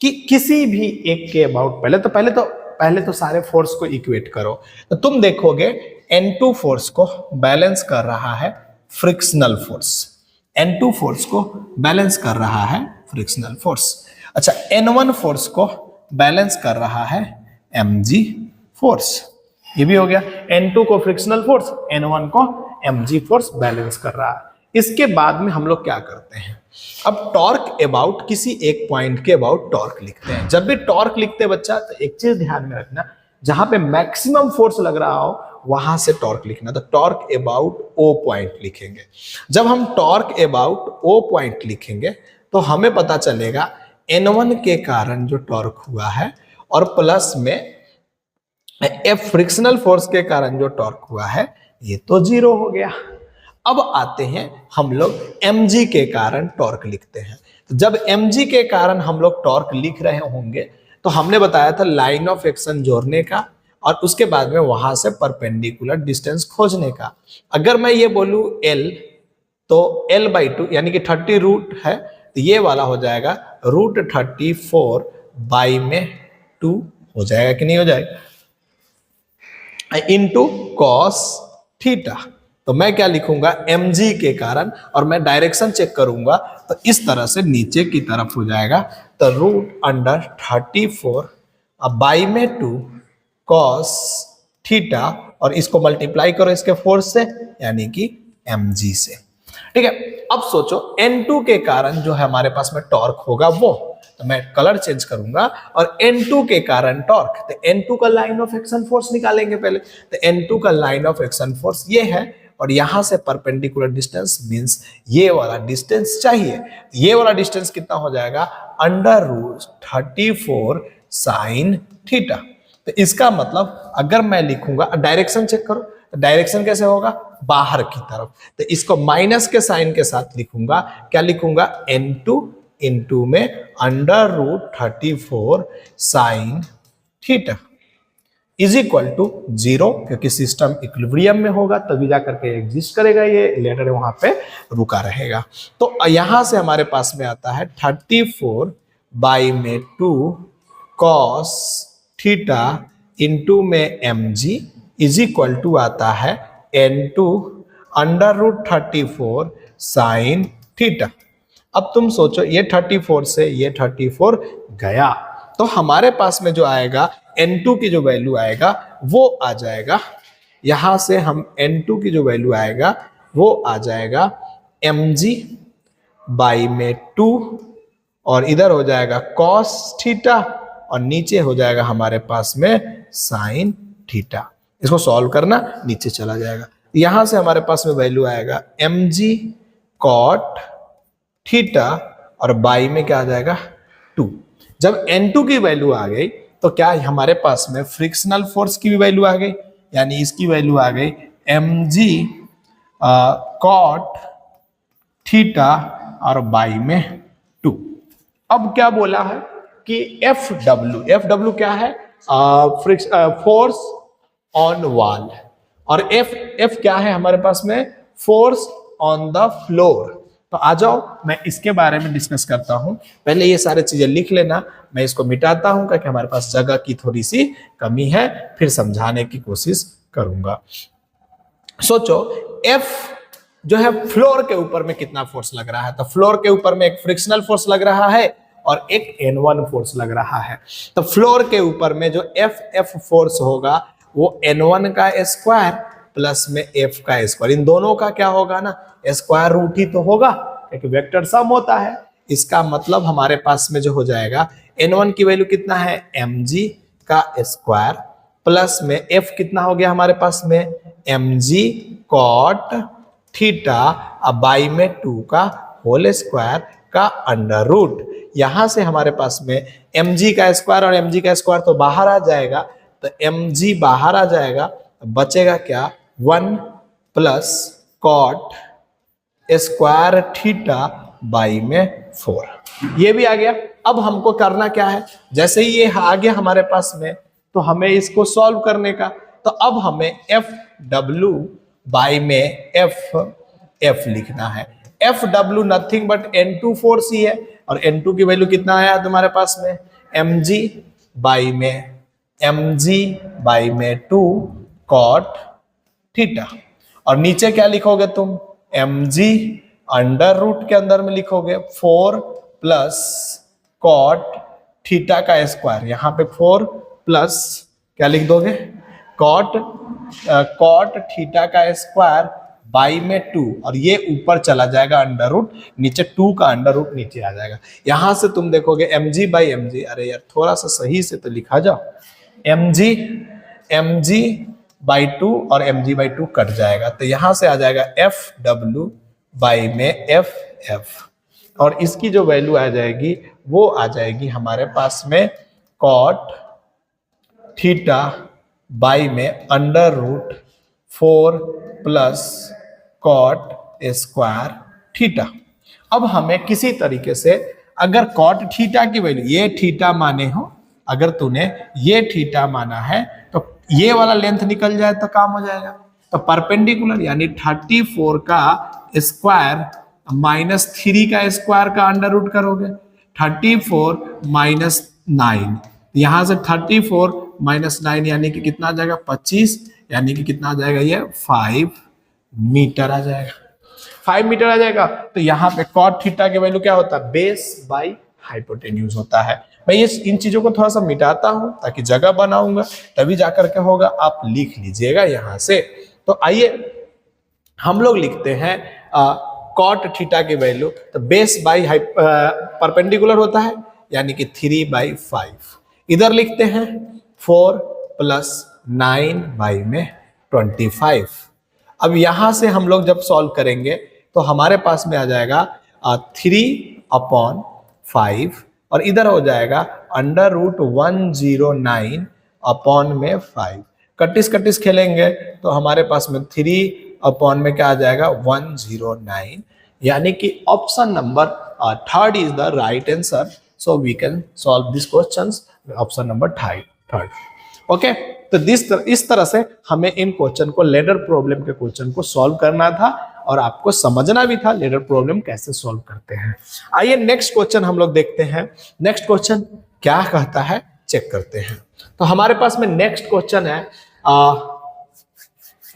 कि किसी भी एक के अबाउट पहले तो सारे फोर्स को इक्वेट करो, तो तुम देखोगे N2 फोर्स को बैलेंस कर रहा है फ्रिक्शनल फोर्स, N2 फोर्स को बैलेंस कर रहा है फ्रिक्शनल फोर्स। अच्छा, N1 फोर्स को बैलेंस कर रहा है mg फोर्स। ये भी हो गया। N2 को फ्रिक्शनल फोर्स, N1 को mg फोर्स बैलेंस कर रहा है। इसके बाद में हम लोग क्या करते हैं, अब टॉर्क अबाउट किसी एक पॉइंट के अबाउट टॉर्क लिखते हैं। जब भी टॉर्क लिखते हैं बच्चा, तो एक चीज ध्यान में रखना, जहां पे मैक्सिमम फोर्स लग रहा हो वहां से टॉर्क लिखना। तो टॉर्क अबाउट ओ पॉइंट लिखेंगे। जब हम टॉर्क अबाउट ओ पॉइंट लिखेंगे तो हमें पता चलेगा N1 के कारण जो टॉर्क हुआ है और प्लस में F फ्रिक्शनल फोर्स के कारण जो टॉर्क हुआ है, ये तो 0 हो गया। अब आते हैं हम लोग mg के कारण टॉर्क लिखते हैं। तो जब mg के कारण हम लोग टॉर्क लिख रहे होंगे तो हमने बताया था लाइन ऑफ एक्शन जोड़ने का और उसके बाद में वहां से परपेंडिकुलर डिस्टेंस खोजने का। अगर मैं ये बोलूं L, तो L/2 यानी कि 30 रूट है, तो ये वाला हो जाएगा √34/2 हो जाएगा कि नहीं हो जाएगा, इनटू कॉस थीटा। तो मैं क्या लिखूंगा, mg के कारण, और मैं डायरेक्शन चेक करूंगा तो इस तरह से नीचे की तरफ हो जाएगा। तो √34/2 कॉस थीटा, और इसको मल्टीप्लाई करो इसके फोर्स से, यानी कि mg से। ठीक है, अब सोचो N2 के कारण जो है हमारे पास में टॉर्क होगा वो, तो मैं कलर चेंज करूंगा, और N2 के कारण टॉर्क, तो N2 का लाइन ऑफ एक्शन फोर्स निकालेंगे पहले। तो N2 का लाइन ऑफ एक्शन फोर्स ये है, और यहां से परपेंडिकुलर डिस्टेंस मींस ये वाला डिस्टेंस चाहिए। ये वाला डिस्टेंस कितना हो जाएगा, √34 sin थीटा। तो इसका मतलब अगर मैं लिखूंगा, डायरेक्शन चेक करो, तो डायरेक्शन कैसे होगा, बाहर की तरफ। तो इसको माइनस के साइन के साथ लिखूंगा, क्या लिखूंगा, N2 इंटू में √34 sin theta is equal to 0, क्योंकि सिस्टम इक्विलिब्रियम में होगा तभी जाकर के एग्जिस्ट करेगा, ये लेटर वहां पे रुका रहेगा। तो यहां से हमारे पास में आता है 34/2 cos थीटा इंटू में mg इज इक्वल टू आता है N2 √34 sin थीटा। अब तुम सोचो, ये 34 से ये 34 गया, तो हमारे पास में जो आएगा N2 की जो वैल्यू आएगा वो आ जाएगा, यहां से हम N2 की जो वैल्यू आएगा वो आ जाएगा mg/2, और इधर हो जाएगा cos थीटा, और नीचे हो जाएगा हमारे पास में sin थीटा। इसको सॉल्व करना, नीचे चला जाएगा, यहां से हमारे पास में वैल्यू आएगा mg cot थीटा, और बाई में क्या आ जाएगा 2। जब N2 की वैल्यू आ गई तो क्या हमारे पास में फ्रिक्शनल फोर्स की भी वैल्यू आ गई, यानी इसकी वैल्यू आ गई mg cot थीटा और बाई में 2। अब क्या बोला है कि FW क्या है, फोर्स ऑन वॉल, और F क्या है हमारे पास में, फोर्स ऑन द फ्लोर। तो आ जाओ मैं इसके बारे में डिस्कस करता हूं। पहले ये सारे चीजें लिख लेना, मैं इसको मिटाता हूं क्योंकि हमारे पास जगह की थोड़ी सी कमी है, फिर समझाने की कोशिश करूंगा। सोचो F जो है फ्लोर के ऊपर में कितना फोर्स लग रहा है, तो फ्लोर के ऊपर में एक फ्रिक्शनल फोर्स लग रहा है और एक N1 फोर्स लग रहा है। तो फ्लोर के ऊपर में जो F फोर्स होगा वो N1 का स्क्वायर प्लस में F का स्क्वायर, इन दोनों का क्या होगा ना, स्क्वायर रूट ही तो होगा, एक वेक्टर सम होता है। इसका मतलब हमारे पास में जो हो जाएगा, N1 की वैल्यू कितना है, mg का स्क्वायर प्लस में F कितना हो गया हमारे पास में, mg cot थीटा अब बाई में 2 का होल स्क्वायर का अंडर रूट। यहां से हमारे पास में mg का स्क्वायर और mg का स्क्वायर तो बाहर आ जाएगा, तो mg बाहर आ जाएगा, बचेगा क्या, 1 plus cot square theta by में 4। ये भी आ गया। अब हमको करना क्या है, जैसे ही ये आ गया हमारे पास में, तो हमें इसको सॉल्व करने का, तो अब हमें FW बाई में F लिखना है। FW nothing but N2 force ही है, और N2 की वैल्यू कितना आया तुम्हारे पास में, mg बाई में 2 कॉट थीटा, और नीचे क्या लिखोगे तुम, mg अंडर रूट के अंदर में लिखोगे 4 प्लस कॉट थीटा का स्क्वायर, यहां पे 4 प्लस क्या लिख दोगे, कॉट कॉट थीटा का स्क्वायर बाई में 2 और ये ऊपर चला जाएगा अंडर रूट, नीचे 2 का अंडर रूट नीचे आ जाएगा। यहां से तुम देखोगे mg बाई mg, अरे यार थोड़ा सा सही से तो लिखा जाओ, mg बाई 2 और mg बाई 2 कट जाएगा, तो यहां से आ जाएगा fw बाई में ff और इसकी जो वैल्यू आ जाएगी वो आ जाएगी हमारे पास में कॉट थीटा बाई में under root 4 plus cot square theta. अब हमें किसी तरीके से अगर कॉट थीटा की वैल्यू ये थीटा माने हो, अगर तूने ये थीटा माना है तो ये वाला लेंथ निकल जाए तो काम हो जाएगा। तो परपेंडिकुलर यानी 34 का स्क्वायर माइनस 3 का स्क्वायर का अंडर रूट करोगे, 34 माइनस 9, यहां से 34 माइनस 9 यानी कि कितना आ जाएगा 25, यानी कि कितना आ जाएगा ये 5 मीटर आ जाएगा, 5 मीटर आ जाएगा। तो यहाँ पे कॉट थीटा की वैल्यू क्या होता है, बेस बाई हाइपोटेन्यूज होता है। मैं ये इन चीजों को थोड़ा सा मिटाता हूं ताकि जगह बनाऊंगा, तभी जाकर के होगा, आप लिख लीजिएगा यहां से। तो आइए हम लोग लिखते हैं कॉट थीटा की वैल्यू, तो बेस बाई परपेंडिकुलर होता है यानी कि 3/5, इधर लिखते हैं 4 प्लस 9 बाई में 25। अब यहां से हम लोग जब सॉल्व करेंगे तो हमारे पास में आ जाएगा 3/5 और इधर हो जाएगा अंडर रूट 109 अपॉन में 5, कटिस कटिस खेलेंगे तो हमारे पास में 3 अपॉन में क्या आ जाएगा 109, यानी कि option number third is the right answer. So we can solve this questions option number third. Okay, तो इस तरह से हमें इन क्वेश्चन को लेडर प्रॉब्लम के क्वेश्चन को सॉल्व करना था और आपको समझना भी था लेडर प्रॉब्लम कैसे सॉल्व करते हैं। आइए नेक्स्ट क्वेश्चन हम लोग देखते हैं। नेक्स्ट क्वेश्चन क्या कहता है चेक करते हैं। तो हमारे पास में नेक्स्ट क्वेश्चन है,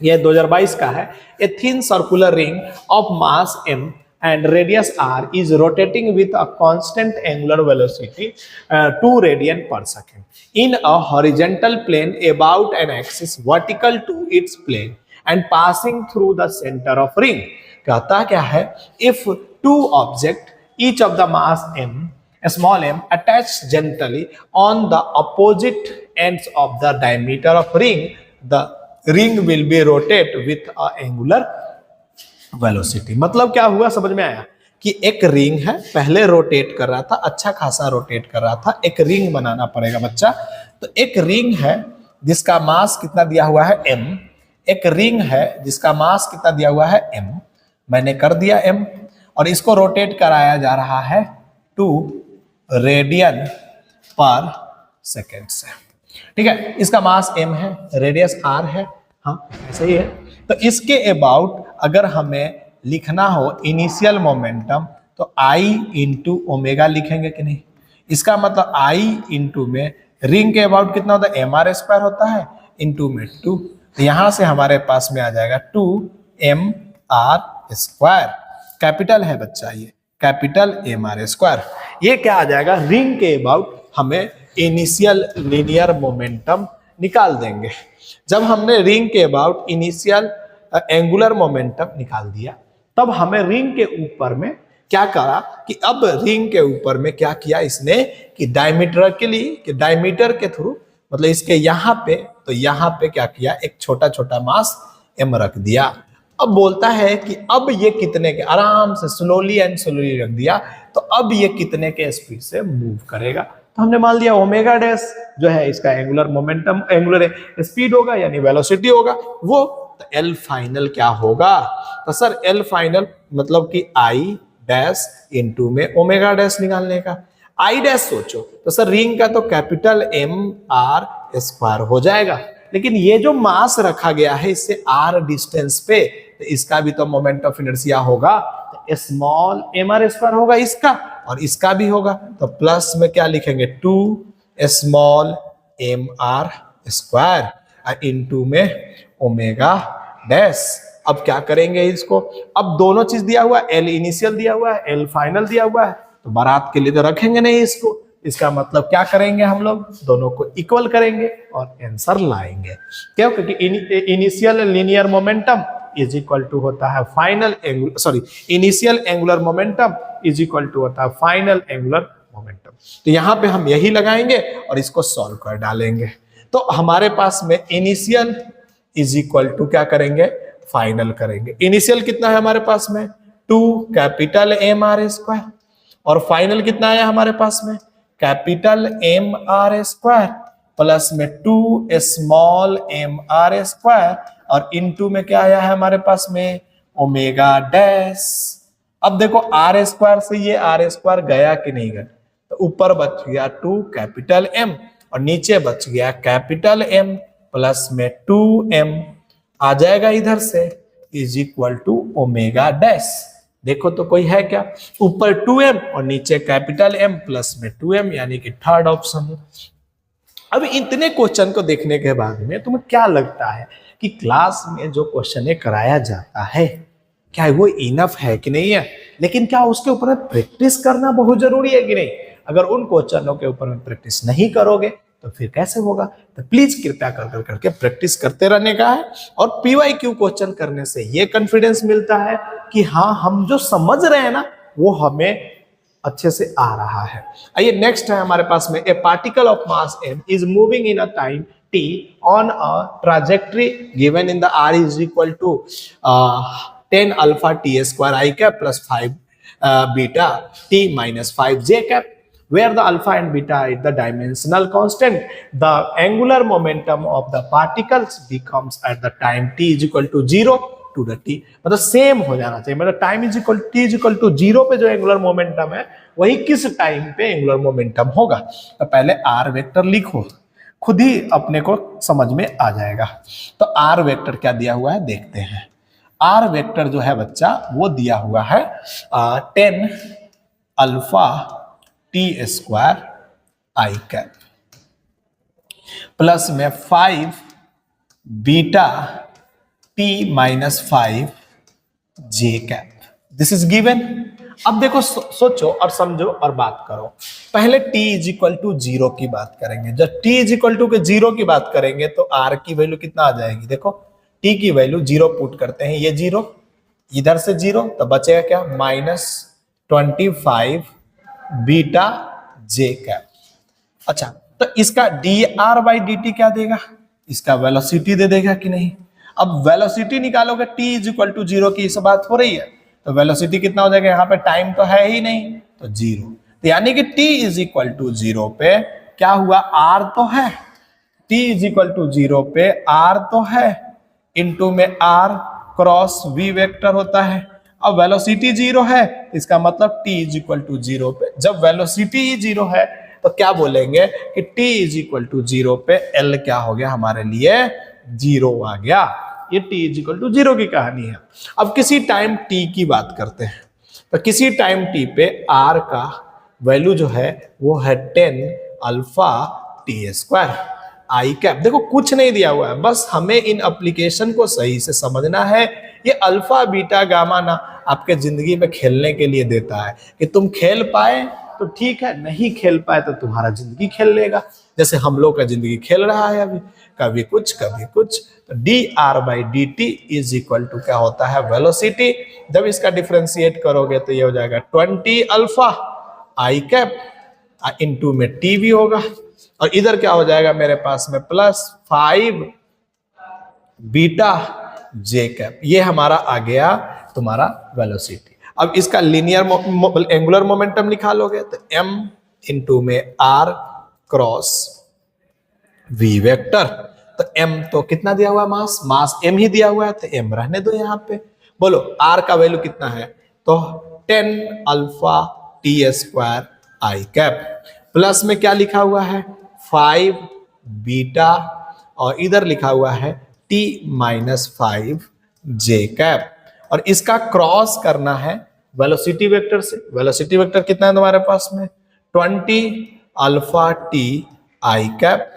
ये 2022 का है। ए thin circular ring of mass m and radius r is rotating with a constant angular velocity 2 radian per second in a horizontal plane about an axis vertical to its plane and passing through the center of ring। कहता क्या है, if two object each of the mass m small m attached gently on the opposite ends of the diameter of ring, the ring will be rotate with a angular velocity. मतलब क्या हुआ समझ में आया कि एक रिंग है, पहले रोटेट कर रहा था, अच्छा खासा रोटेट कर रहा था, एक रिंग बनाना पड़ेगा बच्चा। तो एक रिंग है जिसका मास कितना दिया हुआ है m, एक रिंग है जिसका मास कितना दिया हुआ है m, मैंने कर दिया m और इसको रोटेट कराया जा रहा है 2 रेडियन पर सेकेंड से। ठीक है, इसका मास m है, रेडियस r है, हाँ ऐसे ही है। तो इसके अबाउट अगर हमें लिखना हो इनिशियल मोमेंटम तो I इंटू ओमेगा लिखेंगे कि नहीं। इसका मतलब I इंटू में रिंग के अबाउट कितना होता है mr स्क्वायर होता है इंटू में 2, तो यहां से हमारे पास में आ जाएगा 2mr स्क्वायर। कैपिटल है बच्चा, ये कैपिटल mr स्क्वायर। ये क्या आ जाएगा, रिंग के अबाउट हमें इनिशियल लीनियर मोमेंटम निकाल देंगे। जब हमने रिंग के अबाउट इनिशियल एंगुलर मोमेंटम निकाल दिया, तब हमें रिंग के ऊपर में क्या करा कि अब रिंग के ऊपर में क्या किया इसने कि डायमीटर के लिए, कि डायमीटर के थ्रू मतलब इसके यहाँ पे, तो यहाँ पे क्या किया एक छोटा छोटा मास m रख दिया। अब बोलता है कि अब ये कितने के, आराम से स्लोली एंड स्लोली रख दिया, तो अब ये कितने के स्पीड से मूव करेगा। तो हमने मान लिया ओमेगा डैश जो है इसका एंगुलर मोमेंटम, एंगुलर स्पीड होगा यानी वेलोसिटी होगा वो। तो एल फाइनल क्या होगा, तो सर एल फाइनल मतलब कि आई डैश इंटू में ओमेगा डैश निकालने का। आई डैश सोचो तो सर रिंग का तो कैपिटल एम आर स्क्वायर हो जाएगा, लेकिन ये जो मास रखा गया है इससे आर डिस्टेंस पे, तो इसका भी तो मोमेंट ऑफ इनर्शिया होगा, तो स्मॉल एम आर स्क्वायर होगा इसका और इसका भी होगा। तो प्लस में क्या लिखेंगे 2 small M R square into में ओमेगा डैश। अब क्या करेंगे इसको, अब दोनों चीज दिया हुआ है, एल इनिशियल दिया हुआ है, एल फाइनल दिया हुआ है, तो बारात के लिए तो रखेंगे नहीं इसको, इसका मतलब क्या करेंगे, हम लोग दोनों को इक्वल करेंगे और आंसर लाएंगे। क्यों? क्योंकि initial linear momentum is equal to होता है final initial angular momentum is equal to होता है फाइनल एंगुलर मोमेंटम। तो यहां पे हम यही लगाएंगे और इसको सॉल्व कर डालेंगे। तो हमारे पास में इनिशियल इज इक्वल टू क्या करेंगे, फाइनल करेंगे। इनिशियल कितना है हमारे पास में 2 कैपिटल एम आर स्क्वायर और फाइनल कितना आया हमारे पास में capital M R square plus में 2 स्मॉल एम आर स्क्वायर और इनटू में क्या आया है हमारे पास में ओमेगा डैश। अब देखो आर स्क्वायर से ये आर स्क्वायर गया कि नहीं गया, तो ऊपर बच गया 2 कैपिटल एम और नीचे बच गया कैपिटल एम प्लस में 2m आ जाएगा इधर से is equal to omega dash. देखो तो कोई है क्या, ऊपर 2m और नीचे कैपिटल M प्लस में 2m, यानी कि थर्ड ऑप्शन है। अब इतने क्वेश्चन को देखने के बाद में तुम्हें क्या लगता है कि क्लास में जो क्वेश्चन कराया जाता है क्या वो इनफ है कि नहीं है, लेकिन क्या उसके ऊपर प्रैक्टिस करना बहुत जरूरी है कि नहीं। अगर उन क्वेश्चनों के ऊपर प्रैक्टिस नहीं करोगे तो फिर कैसे होगा। तो प्लीज कृपया कर करके प्रैक्टिस करते रहने का है और पीवाईक्यू क्वेश्चन करने से ये कॉन्फिडेंस मिलता है कि हाँ हम जो समझ रहे हैं ना वो हमें अच्छे से आ रहा है। आइए नेक्स्ट है हमारे पास में a particle of mass m is moving in a time t on a trajectory given in the r is equal to 10 alpha t square i cap plus 5 beta t minus 5 j cap where the alpha and beta is the dimensional constant, the angular momentum of the particles becomes at the time t is equal to 0 to the t, मतलब same हो जाना चाहिए। मतलब time is equal t is equal to 0 पे जो angular momentum है वही किस टाइम पे एंगुलर मोमेंटम होगा। तो पहले r वेक्टर लिखो, खुद ही अपने को समझ में आ जाएगा। तो r वेक्टर क्या दिया हुआ है देखते हैं। r वेक्टर जो है बच्चा वो दिया हुआ है 10 अल्फा टी स्क्वायर आई कैप प्लस में 5 beta T minus 5 J cap, this is given. अब देखो सोचो और समझो और बात करो। पहले t इज इक्वल टू 0 की बात करेंगे। जब t इज इक्वल टू के 0 की बात करेंगे तो r की वैल्यू कितना आ जाएगी, देखो t की वैल्यू 0 पुट करते हैं, ये 0 इधर से 0 तो बचेगा क्या माइनस 25 बीटा जे कैप। अच्छा तो इसका dr बाई dt क्या देगा, इसका वेलोसिटी दे देगा कि नहीं। अब वेलोसिटी निकालोगे t इज इक्वल टू 0 की इस बात हो रही है तो वेलोसिटी कितना हो जाएगा, यहाँ पे टाइम तो है ही नहीं तो 0, तो यानी कि t इज इक्वल टू 0 पे क्या हुआ r तो है, t इज इक्वल टू 0 पे r तो है इनटू में r क्रॉस v वेक्टर होता है। अब वेलोसिटी 0 है इसका मतलब t इज इक्वल टू 0 पे, जब वेलोसिटी ही 0 है तो क्या बोलेंगे कि t इज इक्वल टू 0 पे l क्या हो गया हमारे लिए 0 आ गया। ये t इज इक्वल टू 0 की कहानी है। अब किसी टाइम t की बात करते हैं तो किसी टाइम t पे r का वैल्यू जो है वो है 10 अल्फा टी स्क्वायर आई कैप। देखो कुछ नहीं दिया हुआ है, बस हमें इन एप्लीकेशन को सही से समझना है। ये अल्फा बीटा गामा ना आपके जिंदगी में खेलने के लिए देता है कि तुम खेल पाए तो ठीक है, नहीं खेल पाए तो तुम्हारा जिंदगी खेल लेगा, जैसे हम लोग का जिंदगी खेल रहा है अभी, कभी कुछ कभी कुछ। तो D R by D T is equal to क्या होता है वेलोसिटी। जब इसका डिफ्रेंशिएट करोगे तो ये हो जाएगा 20 अल्फा आई कैप इंटू में टी भी होगा और इधर क्या हो जाएगा मेरे पास में प्लस 5 बीटा जे कैप। ये हमारा आ गया तुम्हारा वेलोसिटी। अब इसका लीनियर एंगुलर मोमेंटम निकालोगे तो m इंटू में r क्रॉस v वेक्टर। तो m तो कितना दिया हुआ मास, मास m ही दिया हुआ है तो m रहने दो यहाँ पे। बोलो r का वैल्यू कितना है तो 10 अल्फा टी स्क्वायर आई कैप प्लस में क्या लिखा हुआ है 5 बीटा और इधर लिखा हुआ है t माइनस 5 जे कैप और इसका क्रॉस करना है वेलोसिटी वेक्टर से। वेलोसिटी वेक्टर कितना है तुम्हारे पास में 20 अल्फा टी आई कैप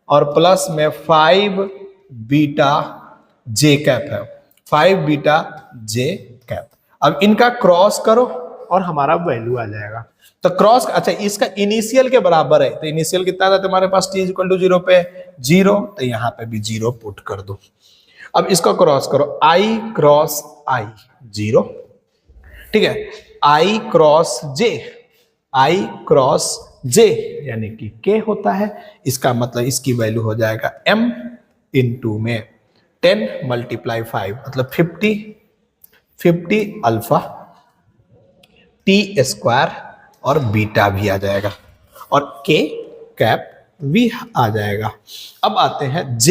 और प्लस में 5 बीटा जे कैप है, 5 बीटा जे कैप। अब इनका क्रॉस करो और हमारा वैल्यू आ जाएगा। तो क्रॉस, अच्छा इसका इनिशियल के बराबर है, तो इनिशियल कितना था तुम्हारे पास, t इक्वल टू 0 पे 0, तो यहाँ पे भी 0 पुट कर दो। अब इसको क्रॉस करो, i क्रॉस i 0, ठीक है, i क्रॉस j यानी कि k होता है, इसका मतलब इसकी वैल्यू हो जाएगा m इंटू में 10 मल्टीप्लाई 5 मतलब 50 अल्फा t स्क्वायर और बीटा भी आ जाएगा और k कैप v आ जाएगा। अब आते हैं j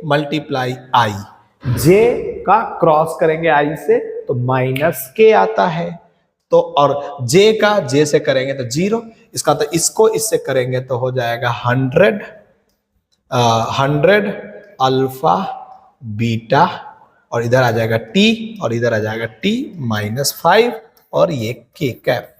मल्टीप्लाई i, j का क्रॉस करेंगे i से तो माइनस k आता है, तो और j का j से करेंगे तो 0, इसका तो इसको इससे करेंगे तो हो जाएगा 100 अल्फा बीटा और इधर आ जाएगा t और इधर आ जाएगा t माइनस 5 और ये k कैप।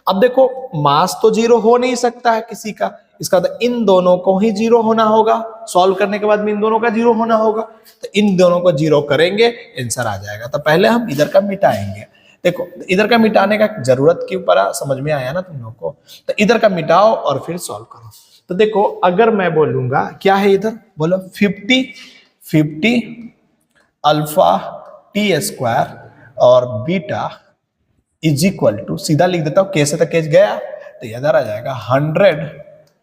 अब देखो मास तो 0 हो नहीं सकता है किसी का, इसका तो इन दोनों को ही 0 होना होगा, सॉल्व करने के बाद में इन दोनों का 0 होना होगा, तो इन दोनों को 0 करेंगे आंसर आ जाएगा। तो पहले हम इधर का मिटाएंगे, देखो इधर का मिटाने का जरूरत क्यों पड़ा, समझ में आया ना तुम लोग को, तो इधर का मिटाओ और फिर सॉल्व करो। तो देखो अगर मैं बोलूंगा क्या है इधर, बोलो 50 अल्फा टी स्क्वायर और बीटा इज इक्वल टू, सीधा लिख देता हूं, कैसे तक केस गया तो इधर आ जाएगा 100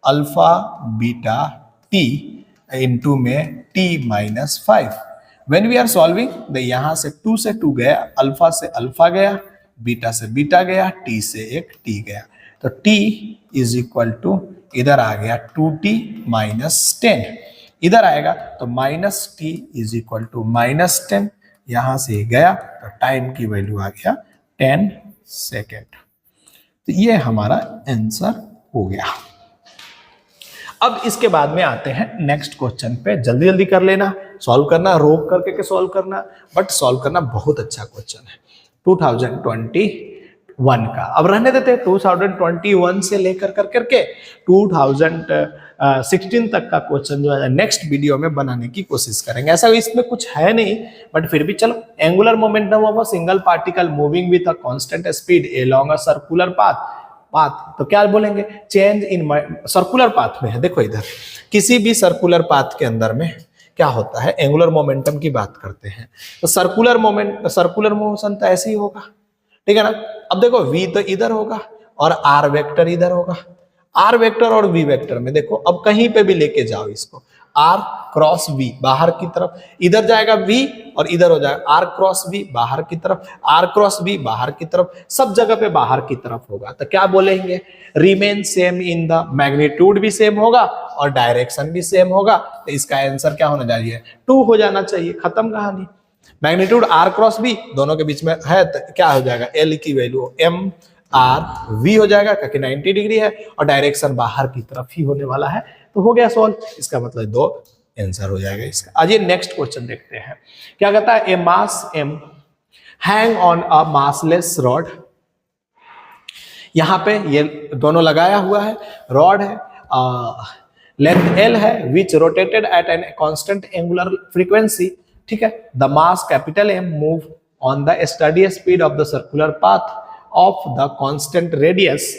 अल्फा बीटा टी इंटू में T minus 5। When we are solving, यहां से 2 से 2 गया, अल्फा से अल्फा गया, बीटा से बीटा गया, टी से एक टी गया, तो टी इज इक्वल टू इधर आ गया 2t माइनस 10, इधर आएगा तो minus T is equal to minus 10, यहां से गया तो टाइम की वैल्यू आ गया 10 सेकेंड। तो ये हमारा आंसर हो गया। अब इसके बाद में आते हैं नेक्स्ट क्वेश्चन पे, जल्दी जल्दी कर लेना, सॉल्व करना, रोक करके के सॉल्व करना, बट सॉल्व करना बहुत अच्छा क्वेश्चन है 2021 का। अब रहने देते हैं 2021 से लेकर करके 2016 तक का क्वेश्चन जो है नेक्स्ट वीडियो में बनाने की कोशिश करेंगे। ऐसा इसमें कुछ है नहीं, बट फिर भी चलो, angular momentum of a single particle moving with a constant speed along a circular path, तो क्या बोलेंगे, चेंज इन सर्कुलर पाथ में है। देखो इधर किसी भी सर्कुलर पाथ के अंदर में क्या होता है, एंगुलर मोमेंटम की बात करते हैं, तो सर्कुलर मोशन तो ऐसे ही होगा, ठीक है ना। अब देखो v तो इधर होगा और r वेक्टर इधर होगा, r वेक्टर और v वेक्टर में देखो, अब कहीं पे भी लेके जाओ इसको, r क्रॉस v बाहर की तरफ, इधर जाएगा v और इधर हो जाएगा r क्रॉस v बाहर की तरफ, r क्रॉस v बाहर की तरफ, सब जगह पे बाहर की तरफ होगा, तो क्या बोलेंगे, remain same in the magnitude भी सेम होगा और डायरेक्शन भी सेम होगा, तो इसका आंसर क्या होना चाहिए, 2 हो जाना चाहिए, खत्म कहानी। मैग्नीट्यूड r क्रॉस v दोनों के बीच में है तो क्या हो जाएगा, l की वैल्यू m r v हो जाएगा क्योंकि 90 डिग्री है और डायरेक्शन बाहर की तरफ ही होने वाला है, तो हो गया सॉल्व, इसका मतलब 2 आंसर हो जाएगा इसका। आज ये नेक्स्ट क्वेश्चन देखते हैं, क्या कहता है, ए मास m hang on a massless rod, यहां पे ये दोनों लगाया हुआ है, रॉड है, लेंथ l है, which rotated at an constant angular frequency, ठीक है, the mass capital M move on the steady speed of the circular path of the constant radius,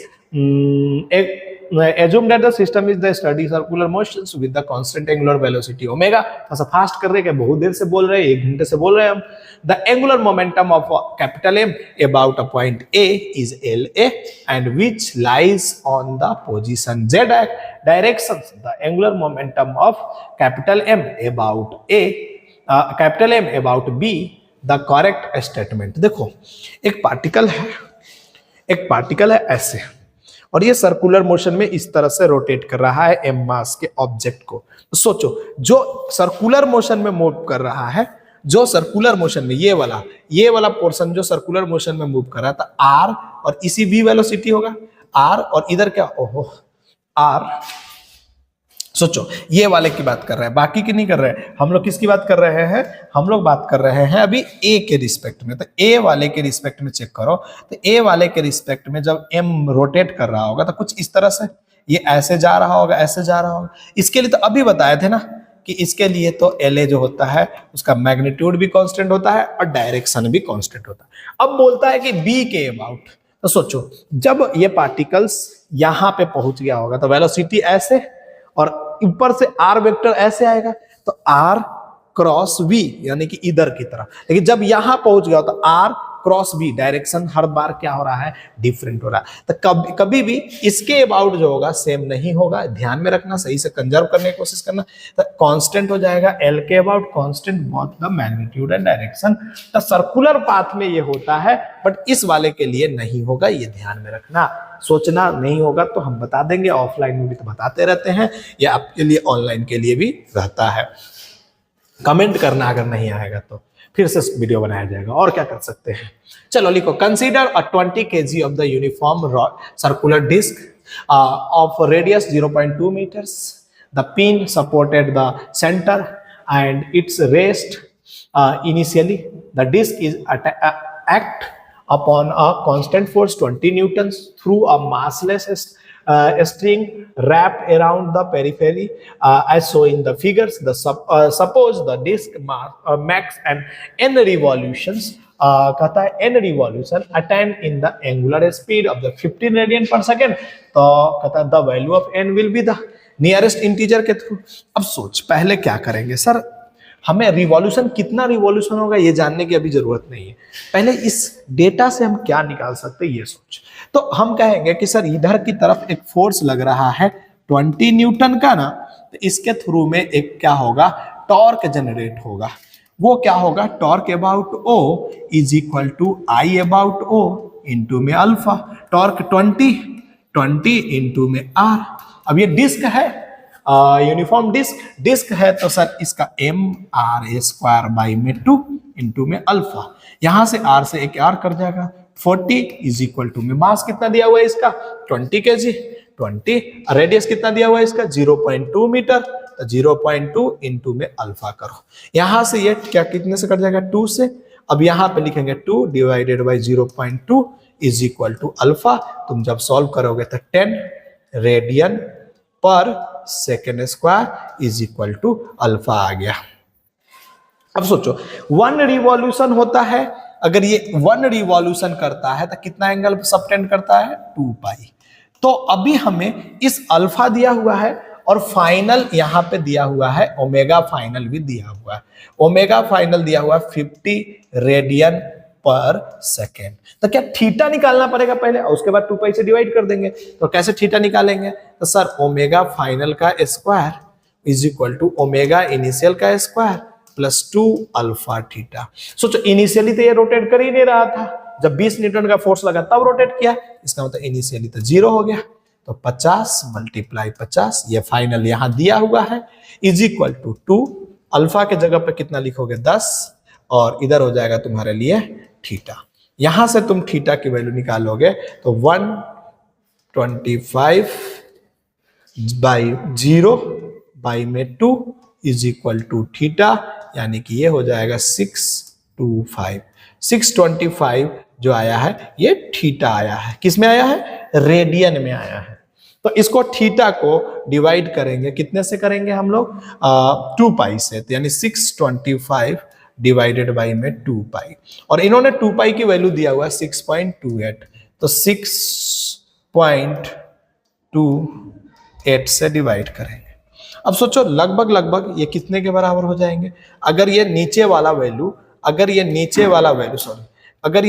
assume that the system is the steady circular motions with the constant angular velocity omega। थोड़ा fast कर रहे हैं, बहुत देर से बोल रहे हैं, 1 घंटे से बोल रहे हैं हम। The angular momentum of capital M about a point A is LA and which lies on the position Z directions। The angular momentum of capital M about capital M about B the correct statement। देखो एक particle है ऐसे, और ये circular motion में इस तरह से रोटेट कर रहा है एम मास के ऑब्जेक्ट को। तो सोचो जो सर्कुलर मोशन में मूव कर रहा है, जो सर्कुलर मोशन में ये वाला पोर्शन जो सर्कुलर मोशन में मूव कर रहा था, आर और इसी v वेलोसिटी होगा, आर और इधर क्या, ओहो आर, सोचो ये वाले की बात कर रहे हैं, बाकी की नहीं कर रहे हैं। हम लोग किसकी बात कर रहे हैं, हम लोग बात कर रहे हैं अभी ए के रिस्पेक्ट में। तो ए वाले के रिस्पेक्ट में चेक करो, तो ए वाले के रिस्पेक्ट में जब एम रोटेट कर रहा होगा तो कुछ इस तरह से ये ऐसे जा रहा होगा, ऐसे जा रहा होगा। इसके लिए तो अभी बताए थे ना कि इसके लिए तो एल ए जो होता है उसका मैग्नीट्यूड भी कांस्टेंट होता है और डायरेक्शन भी कांस्टेंट होता है। अब बोलता है कि बी के अबाउट, तो सोचो जब ये पार्टिकल्स यहां पे पहुंच गया होगा तो वेलोसिटी ऐसे और ऊपर से आर वेक्टर ऐसे आएगा, तो आर क्रॉस वी यानी कि इधर की तरफ। लेकिन जब यहां पहुंच गया तो आर क्रॉस बी, डायरेक्शन हर बार क्या हो रहा है, डिफरेंट हो रहा है। तो कभी कभी भी इसके अबाउट जो होगा सेम नहीं होगा, ध्यान में रखना, सही से कंजर्व करने की कोशिश करना। तो कांस्टेंट हो जाएगा एल के about constant both the magnitude and direction. तो सर्कुलर पाथ में ये होता है, बट इस वाले के लिए नहीं होगा, ये ध्यान में रखना। सोचना नहीं होगा तो हम बता देंगे, ऑफलाइन में भी तो बताते रहते हैं, या आपके लिए ऑनलाइन के लिए भी रहता है। कमेंट करना अगर नहीं आएगा तो फिर से वीडियो बनाया जाएगा, और क्या कर सकते हैं। चलो लिखो, consider a 20 kg of the uniform circular disc of radius 0.2 meters. The pin supported the center and its rest initially. The disc is act upon a constant force 20 newtons through a massless string wrapped around the periphery as shown in the figures. Suppose the disc makes an n revolutions कहता है n revolution attained in the angular speed of the 15 radian per second. तो कहता है the value of n will be the nearest integer के through. अब सोच पहले क्या करेंगे, सर हमें रिवॉल्यूशन कितना रिवॉल्यूशन होगा ये जानने की अभी जरूरत नहीं है, पहले इस डेटा से हम क्या निकाल सकते हैं ये सोच। तो हम कहेंगे कि सर इधर की तरफ एक फोर्स लग रहा है 20 न्यूटन का ना, तो इसके थ्रू में एक क्या होगा, टॉर्क जनरेट होगा। वो क्या होगा, torque about O is equal to I about O into में अल्फा। टॉर्क 20 इंटू में आर। अब ये डिस्क है, यूनिफॉर्म डिस्क है, तो सर इसका M R A square by में 2 इंटू में अल्फा। यहां से आर से एक आर कर जाएगा, 40 इज इक्वल टू में मास कितना दिया हुआ है इसका 20 kg, 20 रेडियस कितना दिया हुआ है इसका 0.2 मीटर, तो 0.2 इंटू में अल्फा करो। यहां से ये क्या कितने से कट जाएगा 2 से। अब यहां पे लिखेंगे 2 divided by 0.2 is equal to alpha. तुम जब सॉल्व करोगे तो 10 radian per second square is equal to alpha आ गया। अब सोचो 1 रिवॉल्यूशन होता है, अगर ये 1 रिवॉल्यूशन करता है तो कितना एंगल सबटेंड करता है 2 पाई। तो अभी हमें इस अल्फा दिया हुआ है और फाइनल यहां पे दिया हुआ है, ओमेगा फाइनल भी दिया हुआ है। ओमेगा फाइनल दिया हुआ है 50 रेडियन पर सेकेंड। तो क्या थीटा निकालना पड़ेगा पहले और उसके बाद 2 पाई से डिवाइड कर देंगे। तो कैसे थीटा निकालेंगे, तो सर ओमेगा फाइनल का square is equal to omega initial का स्क्वायर प्लस 2 अल्फा थीटा। सोचो इनिशियली तो ये रोटेट कर ही नहीं रहा था, जब 20 न्यूटन का फोर्स लगा तब रोटेट किया, इसका मतलब इनिशियली तो 0 हो गया। तो 50 मल्टीप्लाई 50, ये फाइनल यहां दिया हुआ है, इज इक्वल टू 2 अल्फा के जगह पे कितना लिखोगे 10, और इधर हो जाएगा तुम्हारे लिए थीटा। यहां से तुम थीटा की वैल्यू निकालोगे तो 125 बाई 0 बाई में 2 इज इक्वल टू थीटा, यानी कि ये हो जाएगा 625 जो आया है ये थीटा आया है। किस में आया है, रेडियन में आया है। तो इसको थीटा को डिवाइड करेंगे, कितने से करेंगे हम लोग 2 पाई से, तो यानी 625 डिवाइडेड बाई में 2 पाई, और इन्होंने 2 पाई की वैल्यू दिया हुआ है 6.28, तो 6.28 से डिवाइड करेंगे। अब सोचो लगभग ये कितने के बराबर हो जाएंगे, अगर ये नीचे वाला वैल्यू अगर ये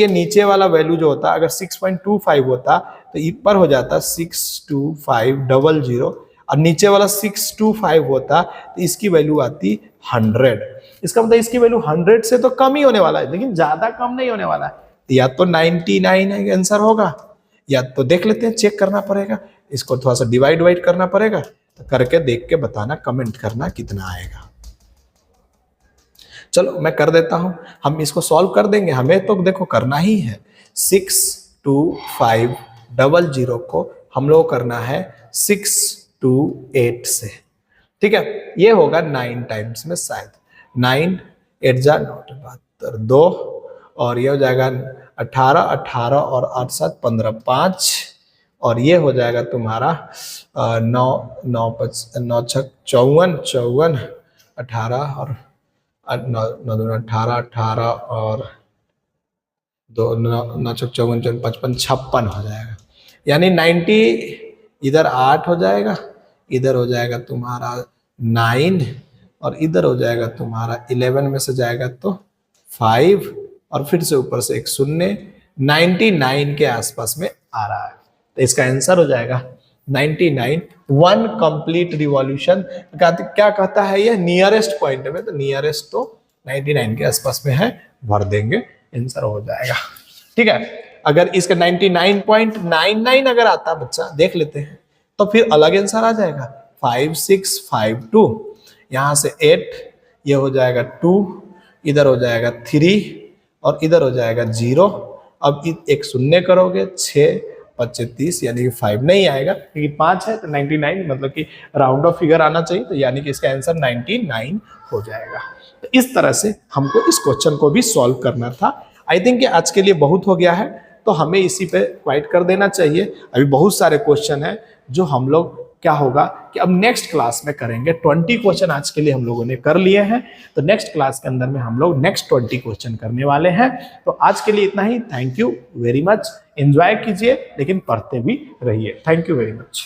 नीचे वाला वैल्यू जो होता अगर 6.25 होता तो ऊपर हो जाता 62500, और नीचे वाला 625 होता तो इसकी वैल्यू आती 100। इसका मतलब इसकी वैल्यू 100 से तो कम ही होने वाला है, लेकिन ज्यादा कम नहीं होने वाला है। तो या तो 99 आंसर होगा, या तो देख लेते हैं, चेक करना पड़ेगा, इसको थोड़ा सा डिवाइड करना पड़ेगा। तो करके देख के बताना, कमेंट करना कितना आएगा। चलो मैं कर देता हूं, हम इसको सॉल्व कर देंगे, हमें तो देखो करना ही है। 62500 को हम लोग करना है 628 से, ठीक है। ये होगा 9 टाइम्स में, शायद 9 8 जा 9 2, और ये हो जाएगा 18 और 8 7 15 5, और ये हो जाएगा तुम्हारा 9 9 6 54 18 और 9 2 18 18 और दो नौ चौक 54 55 56 हो जाएगा। यानी 90 इधर 8 हो जाएगा, इधर हो जाएगा तुम्हारा 9 और इधर हो जाएगा तुम्हारा 11 में से जाएगा तो 5 और फिर से ऊपर से एक शून्य 99 के आसपास में आ रहा है। तो इसका आंसर हो जाएगा 99 वन कंप्लीट रिवॉल्यूशन। क्या कहता है ये नियरेस्ट पॉइंट में, तो नियरेस्ट तो 99 के आसपास में है, भर देंगे आंसर हो जाएगा। ठीक है, अगर इसका 99.99 अगर आता बच्चा देख लेते हैं तो फिर अलग आंसर आ जाएगा 5652। यहां से 8 ये हो जाएगा 2, इधर हो जाएगा 3 और इधर हो जाएगा 0। अब एक शून्य करोगे 6 25 30 यानी कि 5 नहीं आएगा क्योंकि 5 है तो 99 मतलब कि राउंड ऑफ फिगर आना चाहिए, तो यानी कि इसका आंसर 99 हो जाएगा। तो इस तरह से हमको इस क्वेश्चन को भी सॉल्व करना था। आई थिंक कि आज के लिए बहुत हो गया है, तो हमें इसी पे क्वाइट कर देना चाहिए। अभी बहुत सारे क्वेश्चन हैं जो हम लोग क्या होगा कि अब नेक्स्ट क्लास में करेंगे। 20 क्वेश्चन आज के लिए हम लोगों ने कर लिए हैं, तो नेक्स्ट क्लास के अंदर में हम लोग नेक्स्ट 20 क्वेश्चन करने वाले हैं। तो आज के लिए इतना ही। Thank you very much. Enjoy कीजिए लेकिन पढ़ते भी रहिए। Thank you very much.